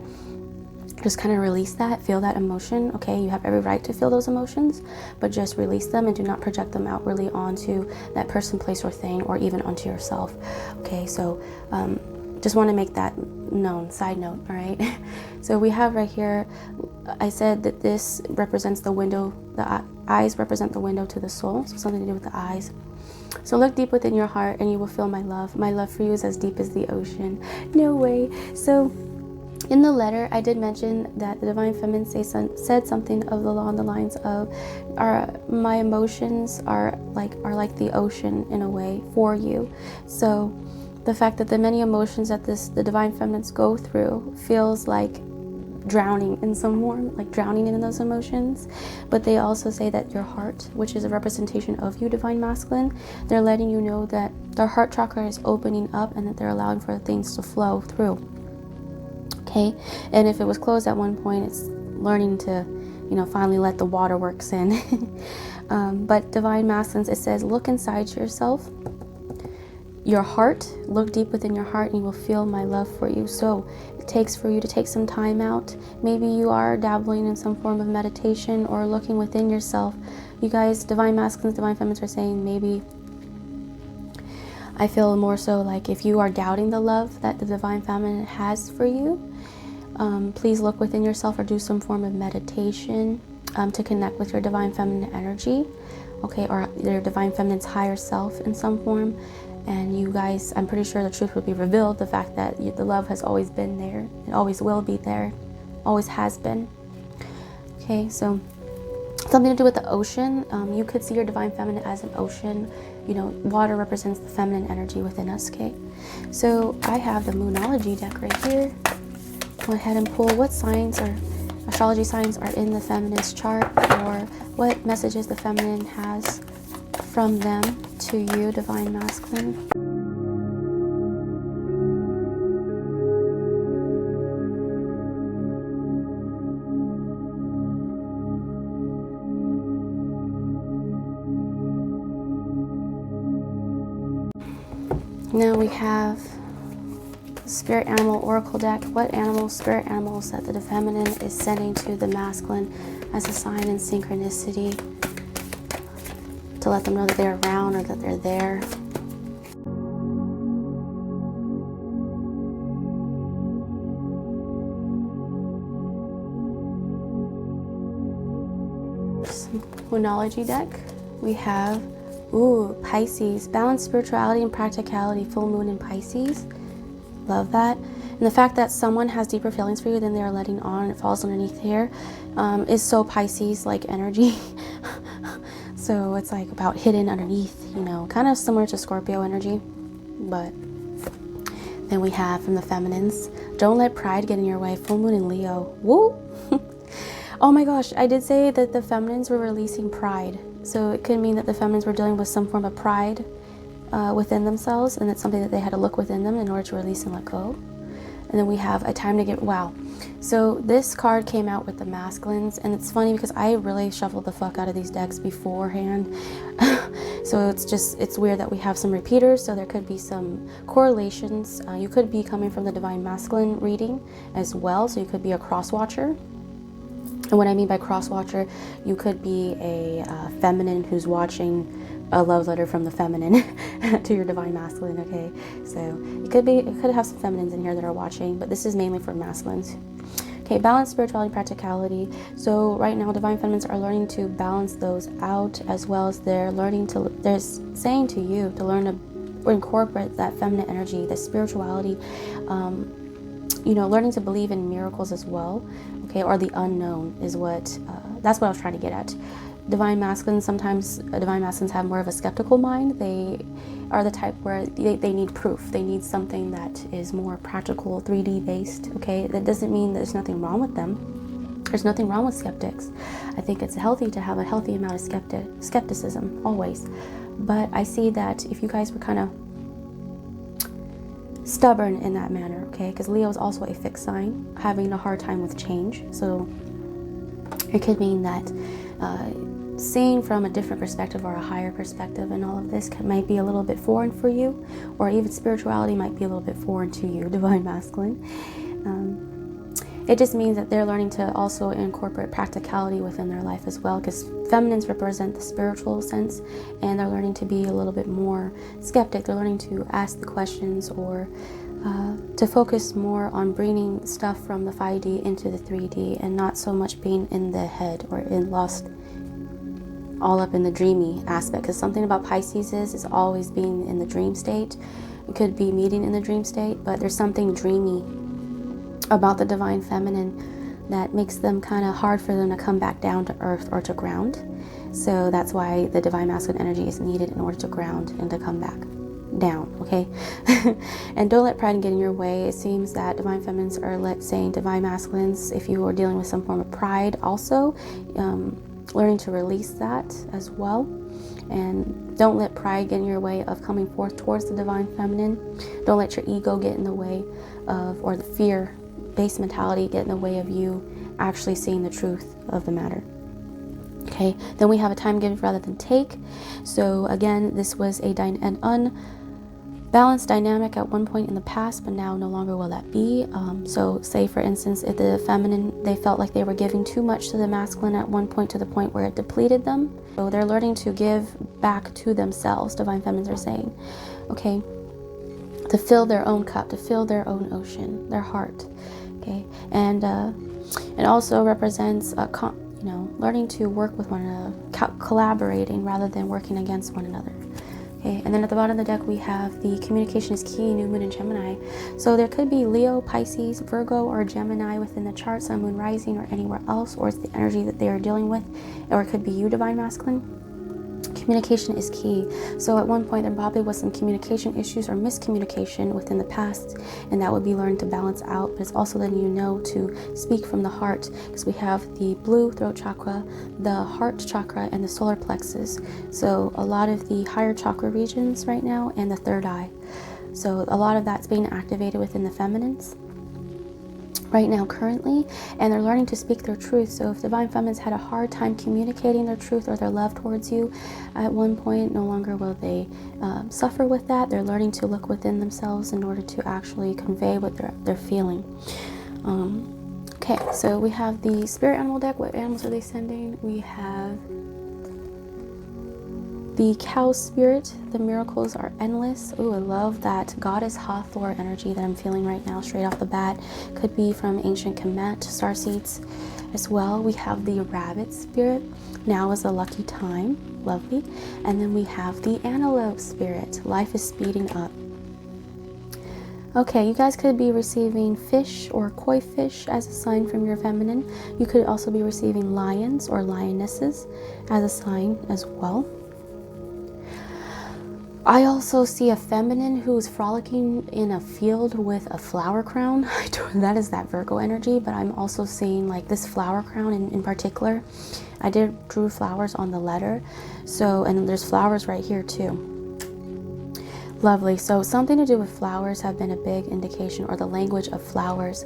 just kind of release that, feel that emotion. Okay, you have every right to feel those emotions, but just release them and do not project them outwardly onto that person, place, or thing, or even onto yourself. Okay, so just want to make that known. Side note, all right? So we have right here, I said that this represents the window, the eyes represent the window to the soul, so something to do with the eyes. So look deep within your heart and you will feel my love. My love for you is as deep as the ocean. No way. So in the letter, I did mention that the divine feminine said something along the lines of, my emotions are like the ocean in a way for you. So the fact that the many emotions that the divine feminines go through feels like drowning in some form, like drowning in those emotions. But they also say that your heart, which is a representation of you, divine masculine, they're letting you know that their heart chakra is opening up and that they're allowing for things to flow through. Okay, and if it was closed at one point, it's learning to, finally let the waterworks in. But divine masculines, it says, look inside yourself, your heart, look deep within your heart, and you will feel my love for you. So it takes for you to take some time out. Maybe you are dabbling in some form of meditation or looking within yourself. You guys, divine masculines, divine feminines are saying, maybe I feel more so like if you are doubting the love that the divine feminine has for you, please look within yourself or do some form of meditation to connect with your divine feminine energy, okay, or your divine feminine's higher self in some form. And you guys, I'm pretty sure the truth will be revealed, the fact that the love has always been there, it always will be there, always has been. Okay, so something to do with the ocean. You could see your divine feminine as an ocean. You know, water represents the feminine energy within us, okay? So I have the Moonology deck right here. Go ahead and pull what signs or astrology signs are in the feminine's chart, or what messages the feminine has from them to you, divine masculine. Now we have Spirit Animal Oracle deck. What animals, spirit animals that the feminine is sending to the masculine as a sign in synchronicity to let them know that they're around or that they're there. Moonology deck. We have Pisces, balanced spirituality and practicality, full moon in Pisces. Love that. And the fact that someone has deeper feelings for you than they are letting on, it falls underneath here, is so Pisces like energy. So it's like about hidden underneath, you know, kind of similar to Scorpio energy. But then we have from the feminines, don't let pride get in your way, full moon in Leo. Woo! Oh my gosh, I did say that the feminines were releasing pride. So it could mean that the feminines were dealing with some form of pride within themselves, and it's something that they had to look within them in order to release and let go. And then we have a time to get, wow. So this card came out with the masculines, and it's funny because I really shuffled the fuck out of these decks beforehand. So it's weird that we have some repeaters, so there could be some correlations. You could be coming from the divine masculine reading as well, so you could be a cross watcher. And what I mean by cross watcher, you could be a feminine who's watching a love letter from the feminine to your divine masculine, okay? So it could have some feminines in here that are watching, but this is mainly for masculines. Okay, balance, spirituality, practicality. So right now, divine feminines are learning to balance those out, as well as they're saying to you to learn to incorporate that feminine energy, the spirituality, you know, learning to believe in miracles as well, okay, or the unknown is that's what I was trying to get at. Divine masculines, sometimes divine masculines have more of a skeptical mind. They are the type where they need proof. They need something that is more practical, 3D based, okay? That doesn't mean there's nothing wrong with them. There's nothing wrong with skeptics. I think it's healthy to have a healthy amount of skepticism, always. But I see that if you guys were kind of stubborn in that manner, okay? Because Leo is also a fixed sign, having a hard time with change. So it could mean that seeing from a different perspective or a higher perspective and all of this might be a little bit foreign for you, or even spirituality might be a little bit foreign to you, divine masculine. It just means that they're learning to also incorporate practicality within their life as well, because feminines represent the spiritual sense, and they're learning to be a little bit more skeptic. They're learning to ask the questions, or to focus more on bringing stuff from the 5D into the 3D, and not so much being in the head or lost all up in the dreamy aspect. Because something about Pisces is always being in the dream state. It could be meeting in the dream state, but there's something dreamy about the divine feminine that makes them kind of hard for them to come back down to earth or to ground. So that's why the divine masculine energy is needed in order to ground and to come back down, okay? And don't let pride get in your way. It seems that divine feminines are saying divine masculines, if you are dealing with some form of pride also, learning to release that as well. And don't let pride get in your way of coming forth towards the divine feminine. Don't let your ego get in the way of, or the fear-based mentality get in the way of you actually seeing the truth of the matter. Okay, then we have a time give rather than take. So again, this was an balanced dynamic at one point in the past, but now no longer will that be. So say for instance, if the feminine, they felt like they were giving too much to the masculine at one point, to the point where it depleted them. So they're learning to give back to themselves, divine feminines are saying, okay, to fill their own cup, to fill their own ocean, their heart. Okay, and it also represents learning to work with one another, collaborating rather than working against one another. Okay, and then at the bottom of the deck we have the communication is key, new moon and Gemini. So there could be Leo, Pisces, Virgo, or Gemini within the chart, sun, moon, rising, or anywhere else, or it's the energy that they are dealing with, or it could be you, divine masculine. Communication is key. So at one point there probably was some communication issues or miscommunication within the past, and that would be learned to balance out. But it's also letting you know to speak from the heart, because we have the blue throat chakra, the heart chakra, and the solar plexus. So a lot of the higher chakra regions right now, and the third eye. So a lot of that's being activated within the feminines right now currently, and they're learning to speak their truth. So if divine feminines had a hard time communicating their truth or their love towards you at one point, no longer will they suffer with that. They're learning to look within themselves in order to actually convey what they're feeling. Okay, so we have the spirit animal deck. What animals are they sending? We have the cow spirit, the miracles are endless. Ooh, I love that goddess Hathor energy that I'm feeling right now straight off the bat. Could be from ancient Kemet, starseeds as well. We have the rabbit spirit, now is a lucky time, lovely. And then we have the antelope spirit, life is speeding up. Okay, you guys could be receiving fish or koi fish as a sign from your feminine. You could also be receiving lions or lionesses as a sign as well. I also see a feminine who's frolicking in a field with a flower crown. That is that Virgo energy, but I'm also seeing like this flower crown in particular. I drew flowers on the letter, so, and there's flowers right here too. Lovely. So something to do with flowers have been a big indication, or the language of flowers.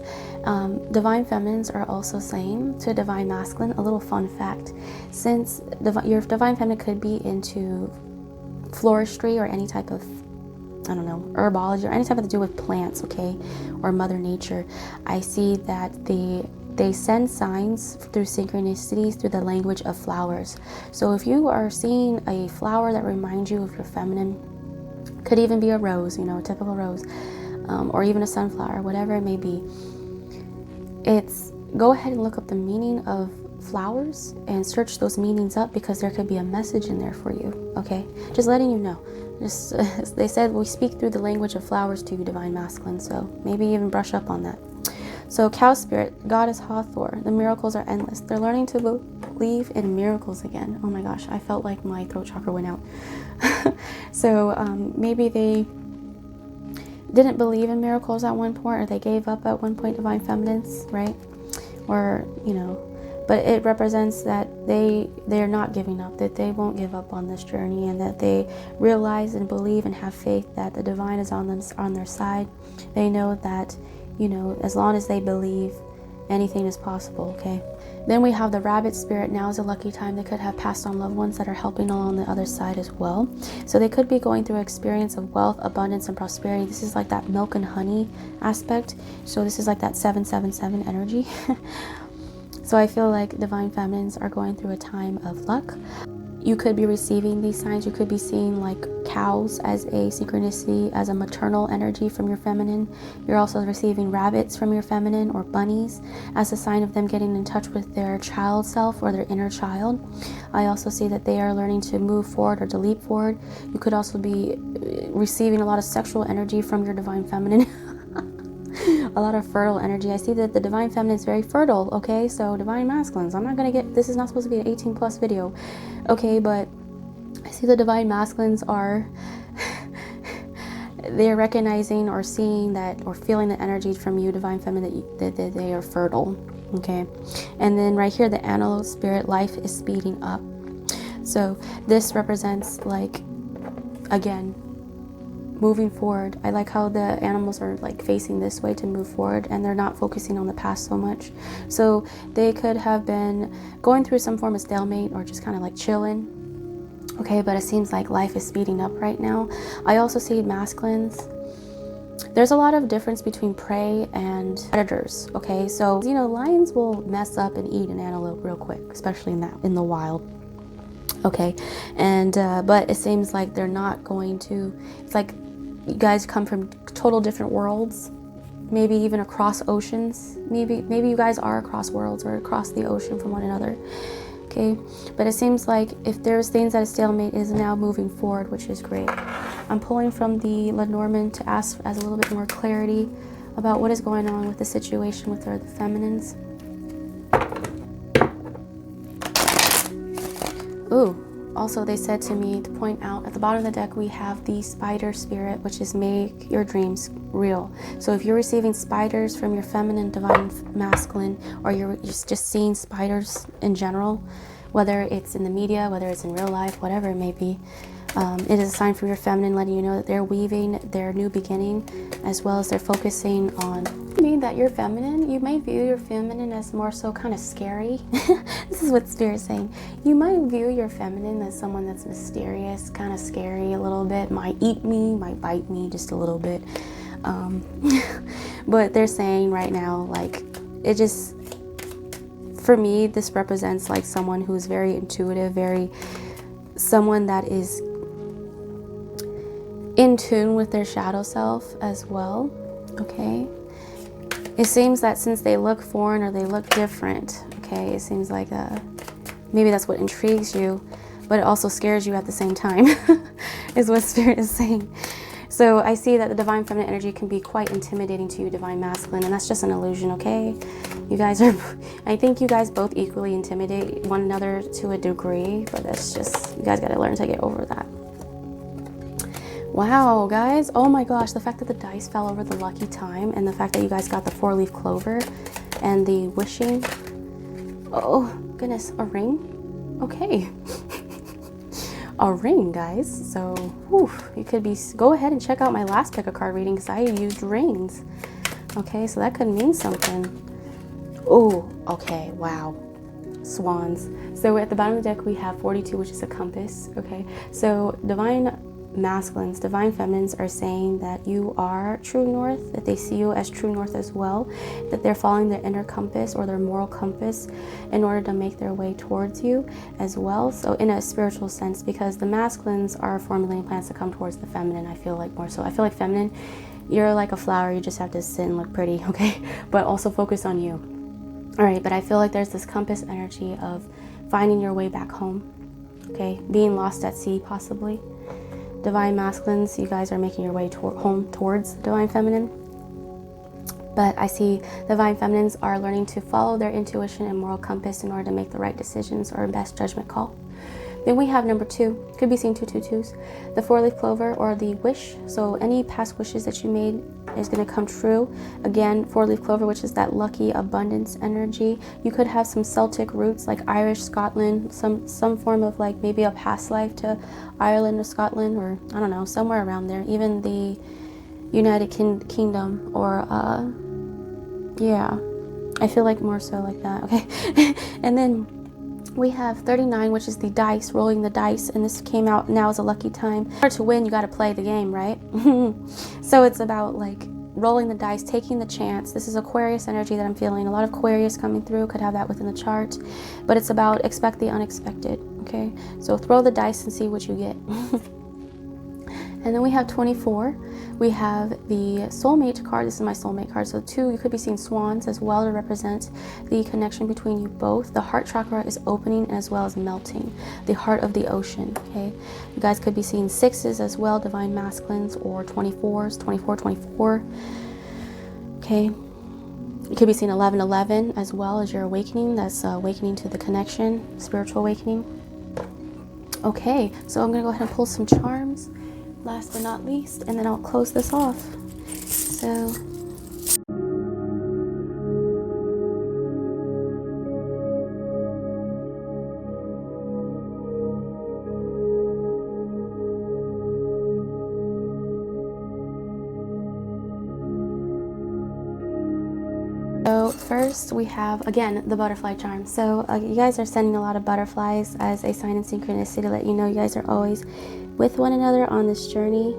Divine feminines are also saying to divine masculine, a little fun fact, since your divine feminine could be into floristry or any type of, I don't know, herbology or any type of to do with plants, okay, or mother nature. I see that they send signs through synchronicities through the language of flowers. So if you are seeing a flower that reminds you of your feminine, could even be a rose, you know, a typical rose, or even a sunflower, whatever it may be, it's go ahead and look up the meaning of flowers and search those meanings up, because there could be a message in there for you. Okay, just letting you know. Just they said we speak through the language of flowers to you, divine masculine, so maybe even brush up on that. So cow spirit, goddess Hathor, the miracles are endless. They're learning to believe in miracles again. Oh my gosh, I felt like my throat chakra went out. So maybe they didn't believe in miracles at one point, or they gave up at one point, divine feminines, right? Or, you know, but it represents that they're not giving up, that they won't give up on this journey, and that they realize and believe and have faith that the divine is on their side. They know that, you know, as long as they believe, anything is possible, okay? Then we have the rabbit spirit. Now is a lucky time. They could have passed on loved ones that are helping along the other side as well. So they could be going through an experience of wealth, abundance, and prosperity. This is like that milk and honey aspect. So this is like that 777 energy. So I feel like divine feminines are going through a time of luck. You could be receiving these signs. You could be seeing like cows as a synchronicity, as a maternal energy from your feminine. You're also receiving rabbits from your feminine, or bunnies, as a sign of them getting in touch with their child self or their inner child. I also see that they are learning to move forward or to leap forward. You could also be receiving a lot of sexual energy from your divine feminine. A lot of fertile energy. I see that the divine feminine is very fertile, okay? So divine masculines, I'm not gonna get, this is not supposed to be an 18 plus video, okay? But I see the divine masculines are they're recognizing or seeing that, or feeling the energy from you, divine feminine, that they are fertile, okay? And then right here, the antelope spirit, life is speeding up. So this represents, like, again, moving forward. I like how the animals are like facing this way to move forward, and they're not focusing on the past so much. So they could have been going through some form of stalemate, or just kind of like chilling, Okay, but it seems like life is speeding up right now. I also see masculines. There's a lot of difference between prey and predators. Okay, so you know, lions will mess up and eat an antelope real quick, especially in the wild. Okay, and but it seems like they're not going to. It's like you guys come from total different worlds, maybe even across oceans. Maybe you guys are across worlds or across the ocean from one another. Okay, but it seems like if there's things that a stalemate is now moving forward, which is great. I'm pulling from the Lenormand to ask as a little bit more clarity about what is going on with the situation with the feminines. Ooh, also they said to me to point out at the bottom of the deck we have the spider spirit, which is make your dreams real. So if you're receiving spiders from your feminine, divine, masculine, or you're just seeing spiders in general, whether it's in the media, whether it's in real life, whatever it may be, it is a sign from your feminine letting you know that they're weaving their new beginning, as well as they're focusing on, I mean, that you're feminine. You may view your feminine as more so kind of scary. This is what Spirit's saying. You might view your feminine as someone that's mysterious, kind of scary a little bit, might eat me, might bite me just a little bit. But they're saying right now, like, it just, for me, this represents like someone who's very intuitive, someone that is in tune with their shadow self as well. Okay, it seems that since they look foreign or they look different, okay, it seems like maybe that's what intrigues you, but it also scares you at the same time, is what Spirit is saying. So I see that the divine feminine energy can be quite intimidating to you, divine masculine, and that's just an illusion. Okay, you guys are, I think you guys both equally intimidate one another to a degree, but that's just, you guys got to learn to get over that. Wow, guys. Oh my gosh, the fact that the dice fell over the lucky time and the fact that you guys got the 4-leaf clover and the wishing. Oh, goodness, a ring? Okay. A ring, guys. So, whew, you could be, go ahead and check out my last pick a card reading because I used rings. Okay, so that could mean something. Oh, okay, wow. Swans. So at the bottom of the deck we have 42, which is a compass. Okay, so divine masculines, divine feminines are saying that you are true north, that they see you as true north as well, that they're following their inner compass or their moral compass in order to make their way towards you as well. So in a spiritual sense, because the masculines are formulating plans to come towards the feminine, I feel like more so. I feel like feminine, you're like a flower, you just have to sit and look pretty, okay? But also focus on you. All right, but I feel like there's this compass energy of finding your way back home, okay? Being lost at sea, possibly. Divine masculines, you guys are making your way home towards the divine feminine. But I see divine feminines are learning to follow their intuition and moral compass in order to make the right decisions or best judgment call. Then we have number 2, could be seen 222s, the 4-leaf clover or the wish. So any past wishes that you made is going to come true. Again, 4-leaf clover, which is that lucky abundance energy. You could have some Celtic roots like Irish, Scotland, some form of like maybe a past life to Ireland or Scotland, or I don't know, somewhere around there. Even the United Kingdom or yeah, I feel like more so like that. Okay. And then we have 39, which is the dice, rolling the dice, and this came out now is a lucky time. In order to win, you got to play the game, right? So it's about like rolling the dice, taking the chance. This is Aquarius energy that I'm feeling. A lot of Aquarius coming through, could have that within the chart, but it's about expect the unexpected, okay? So throw the dice and see what you get. And then we have 24. We have the soulmate card. This is my soulmate card. So 2, you could be seeing swans as well to represent the connection between you both. The heart chakra is opening as well as melting. The heart of the ocean, okay? You guys could be seeing 6s as well, divine masculines, or 24s, 24, 24. Okay. You could be seeing 11, 11 as well as your awakening. That's awakening to the connection, spiritual awakening. Okay, so I'm going to go ahead and pull some charms. Last but not least, and then I'll close this off. So first we have, again, the butterfly charm. So you guys are sending a lot of butterflies as a sign of synchronicity to let you know you guys are always with one another on this journey.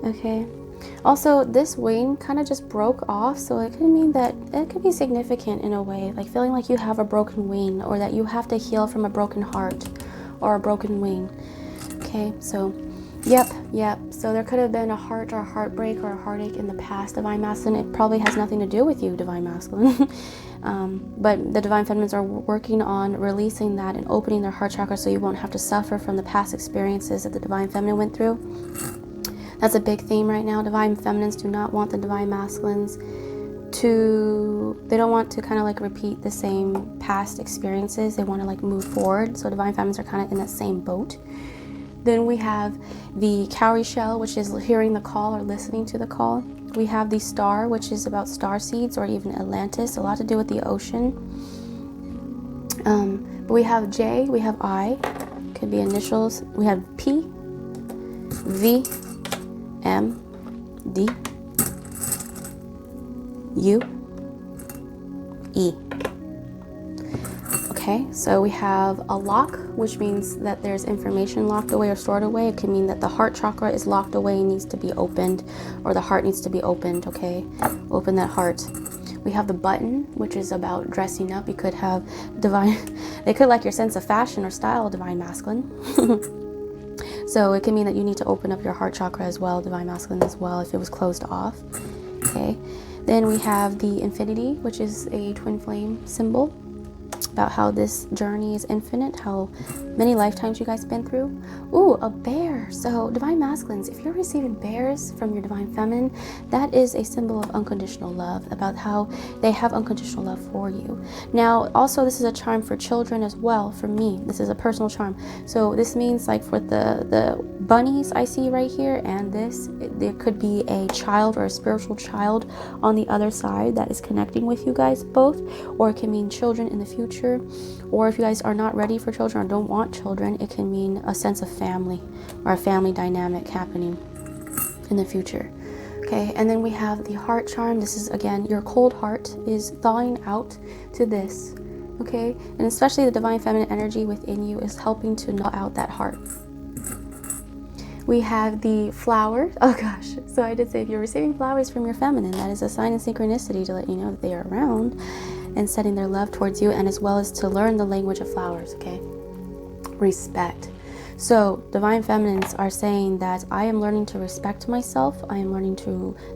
Okay. Also, this wing kind of just broke off, so it could mean that it could be significant in a way, like feeling like you have a broken wing, or that you have to heal from a broken heart or a broken wing. Okay, so yep. So there could have been a heart or a heartbreak or a heartache in the past, Divine Masculine. It probably has nothing to do with you, Divine Masculine. But the Divine Feminines are working on releasing that and opening their heart chakra so you won't have to suffer from the past experiences that the Divine Feminine went through. That's a big theme right now. Divine Feminines do not want the Divine Masculines they don't want to kind of like repeat the same past experiences. They want to like move forward. So Divine Feminines are kind of in that same boat. Then we have the cowrie shell, which is hearing the call or listening to the call. We have the star, which is about star seeds or even Atlantis, a lot to do with the ocean. But we have J, we have I, could be initials. We have P, V, M, D, U, E. Okay, so we have a lock, which means that there's information locked away or stored away. It can mean that the heart chakra is locked away and needs to be opened, or the heart needs to be opened, okay? Open that heart. We have the button, which is about dressing up. You could have they could like your sense of fashion or style, Divine Masculine. So it can mean that you need to open up your heart chakra as well, Divine Masculine as well, if it was closed off, okay? Then we have the infinity, which is a twin flame symbol, about how this journey is infinite, how many lifetimes you guys been through. Ooh, a bear. So Divine Masculines, if you're receiving bears from your Divine Feminine, that is a symbol of unconditional love, about how they have unconditional love for you. Now, also, this is a charm for children as well. For me, this is a personal charm. So this means like for the bunnies I see right here, and there could be a child or a spiritual child on the other side that is connecting with you guys both, or it can mean children in the future. Or if you guys are not ready for children or don't want children, it can mean a sense of family or a family dynamic happening in the future. Okay, and then we have the heart charm. This is, again, your cold heart is thawing out to this. Okay, and especially the Divine Feminine energy within you is helping to thaw out that heart. We have the flower. Oh gosh, so I did say if you're receiving flowers from your feminine, that is a sign of synchronicity to let you know that they are around and setting their love towards you, and as well as to learn the language of flowers, okay? Respect. So Divine Feminines are saying that I am learning to respect myself. I am learning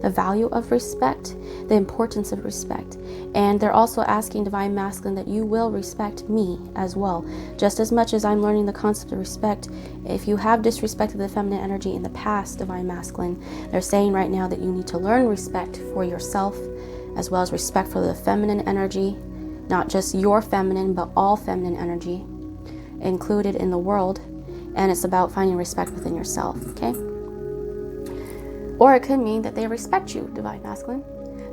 the value of respect, the importance of respect. And they're also asking Divine Masculine that you will respect me as well. Just as much as I'm learning the concept of respect, if you have disrespected the feminine energy in the past, Divine Masculine, they're saying right now that you need to learn respect for yourself, as well as respect for the feminine energy, not just your feminine, but all feminine energy included in the world. And it's about finding respect within yourself, okay? Or it could mean that they respect you, Divine Masculine.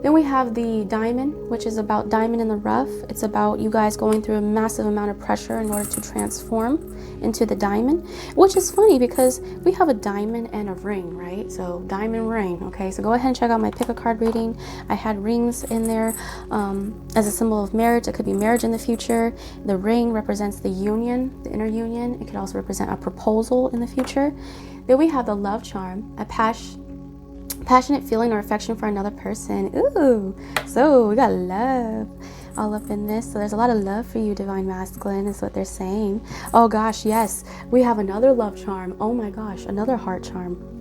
Then we have the diamond, which is about diamond in the rough. It's about you guys going through a massive amount of pressure in order to transform into the diamond, which is funny because we have a diamond and a ring, right? So diamond ring, okay? So go ahead and check out my pick a card reading. I had rings in there as a symbol of marriage. It could be marriage in the future. The ring represents the union, the inner union. It could also represent a proposal in the future. Then we have the love charm, a passionate feeling or affection for another person. Ooh, so we got love all up in this. So there's a lot of love for you, Divine Masculine, is what they're saying. Oh gosh, yes, we have another love charm. Oh my gosh, another heart charm.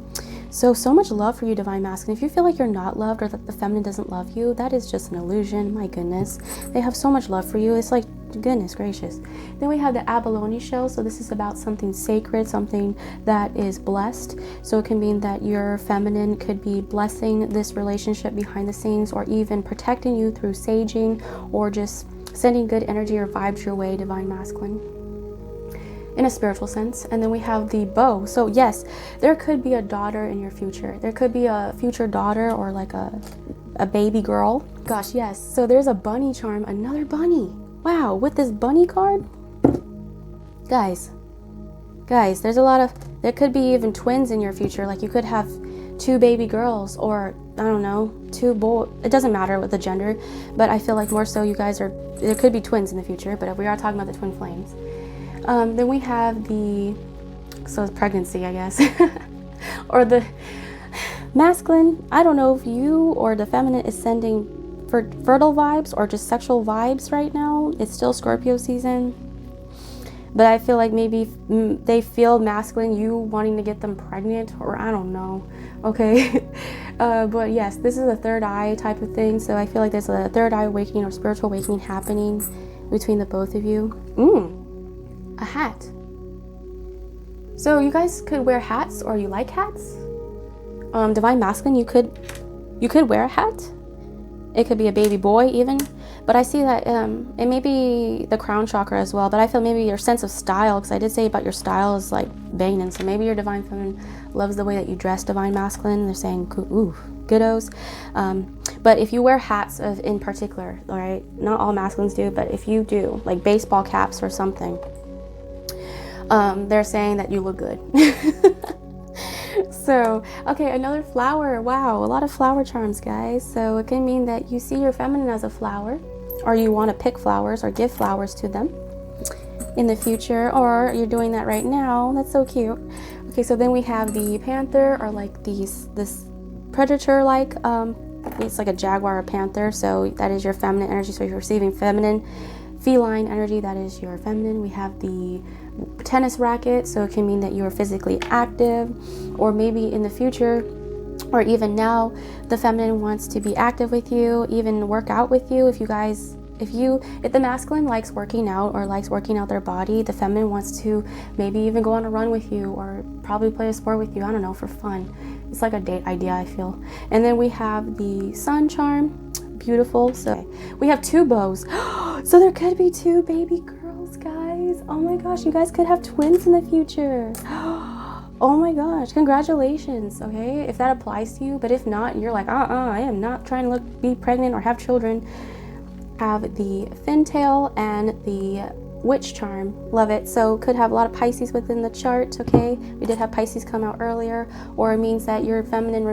So much love for you, Divine Masculine. If you feel like you're not loved or that the feminine doesn't love you, that is just an illusion. My goodness, they have so much love for you. It's like, goodness gracious. Then we have the abalone shell. So this is about something sacred, something that is blessed. So it can mean that your feminine could be blessing this relationship behind the scenes, or even protecting you through saging, or just sending good energy or vibes your way, Divine Masculine, in a spiritual sense. And then we have the bow. So yes, there could be a daughter in your future. There could be a future daughter, or like a baby girl. Gosh, yes. So there's a bunny charm, another bunny. Wow, with this bunny card, guys, there's a lot of, there could be even twins in your future. Like you could have 2 baby girls, or I don't know, two boy. It doesn't matter with the gender, but I feel like more so you guys are, there could be twins in the future, but we are talking about the twin flames. Then we have so it's pregnancy, I guess, or the masculine. I don't know if you or the feminine is sending fertile vibes or just sexual vibes right now. It's still Scorpio season, but I feel like maybe they feel masculine, you wanting to get them pregnant, or I don't know. Okay. But yes, this is a third eye type of thing. So I feel like there's a third eye awakening or spiritual awakening happening between the both of you. A hat. So you guys could wear hats, or you like hats. Divine masculine, you could wear a hat. It could be a baby boy even, but I see that it may be the crown chakra as well, but I feel maybe your sense of style, because I did say about your style is like banging, so maybe your divine feminine loves the way that you dress, divine masculine. They're saying, ooh, kiddos. But if you wear hats in particular, all right, not all masculines do, but if you do, like baseball caps or something, they're saying that you look good. So, okay, another flower. Wow, a lot of flower charms, guys. So it can mean that you see your feminine as a flower, or you want to pick flowers or give flowers to them in the future, or you're doing that right now. That's so cute. Okay, so then we have the panther, or like this predator, like it's like a jaguar or panther. So that is your feminine energy. So you're receiving feminine, feline energy. That is your feminine. We have the tennis racket, so it can mean that you are physically active, or maybe in the future or even now the feminine wants to be active with you, even work out with you. If the masculine likes working out or likes working out their body, the feminine wants to maybe even go on a run with you, or probably play a sport with you, I don't know, for fun. It's like a date idea, I feel. And then we have the sun charm. Beautiful. So we have two bows. So there could be two baby girls, guys. Oh my gosh, you guys could have twins in the future. Oh my gosh, congratulations. Okay, if that applies to you, but if not, you're like, I am not trying to be pregnant or have children. Have the fintail and the witch charm. Love it. So could have a lot of Pisces within the chart. Okay, we did have Pisces come out earlier, or it means that your feminine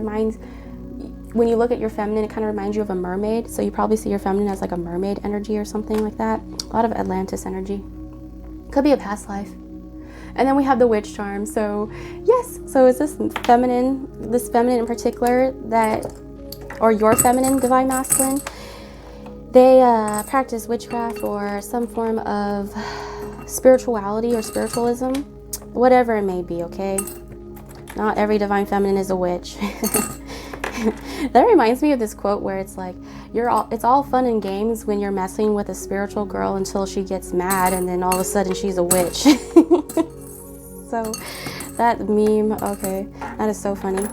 when you look at your feminine, it kind of reminds you of a mermaid. So you probably see your feminine as like a mermaid energy or something like that. A lot of Atlantis energy. Could be a past life. And then we have the witch charm. So yes, so it's this feminine in particular, or your feminine, divine masculine, they practice witchcraft or some form of spirituality or spiritualism, whatever it may be, okay? Not every divine feminine is a witch. That reminds me of this quote where it's like, it's all fun and games when you're messing with a spiritual girl until she gets mad, and then all of a sudden she's a witch. So that meme, okay, that is so funny.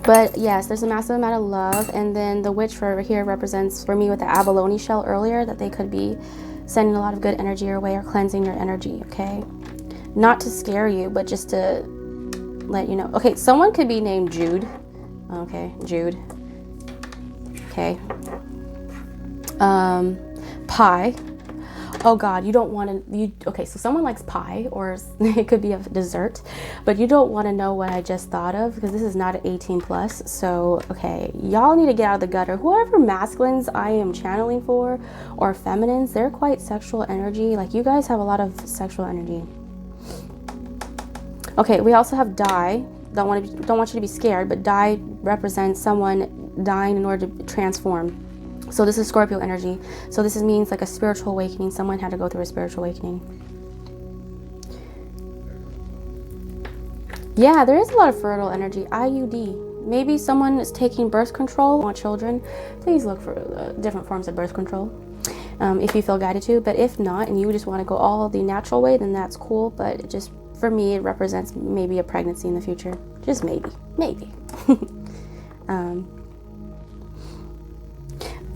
But yes, there's a massive amount of love. And then the witch for here represents, for me, with the abalone shell earlier, that they could be sending a lot of good energy your way or cleansing your energy, okay? Not to scare you, but just to let you know. Okay, someone could be named Jude. Okay, Jude. Okay. Pie. Oh God, you don't want to, okay, so someone likes pie, or it could be a dessert, but you don't want to know what I just thought of, because this is not an 18 plus. So, okay, y'all need to get out of the gutter. Whoever masculines I am channeling for, or feminines, they're quite sexual energy. Like, you guys have a lot of sexual energy. Okay, we also have die. Don't want you to be scared, but die represents someone dying in order to transform. So this is Scorpio energy. So this means like a spiritual awakening. Someone had to go through a spiritual awakening. Yeah, there is a lot of fertile energy. IUD. Maybe someone is taking birth control, want children. Please look for different forms of birth control if you feel guided to. But if not, and you just want to go all the natural way, then that's cool. But it just, for me, it represents maybe a pregnancy in the future. Just maybe.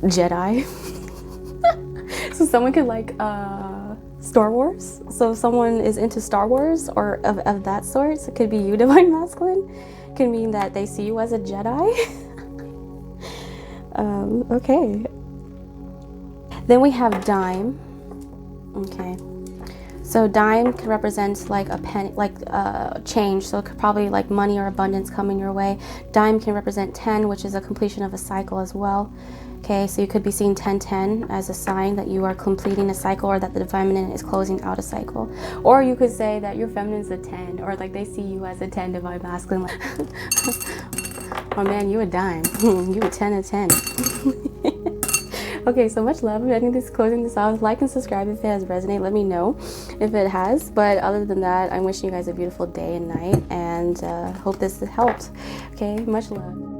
Jedi. So someone could like Star Wars. So if someone is into Star Wars or of that sort, so it could be you, divine masculine. It can mean that they see you as a Jedi. Okay. Then we have dime. Okay. So dime could represent like a penny, like change. So it could probably like money or abundance coming your way. Dime can represent 10, which is a completion of a cycle as well. Okay, so you could be seeing 1010 as a sign that you are completing a cycle, or that the feminine is closing out a cycle. Or you could say that your feminine is a 10, or like they see you as a 10 divine masculine. Like, oh man, you a dime. You a 10 of 10. Okay, so much love. I'm ending this, closing this off. Like and subscribe if it has resonated. Let me know if it has. But other than that, I'm wishing you guys a beautiful day and night, and hope this helped. Okay, much love.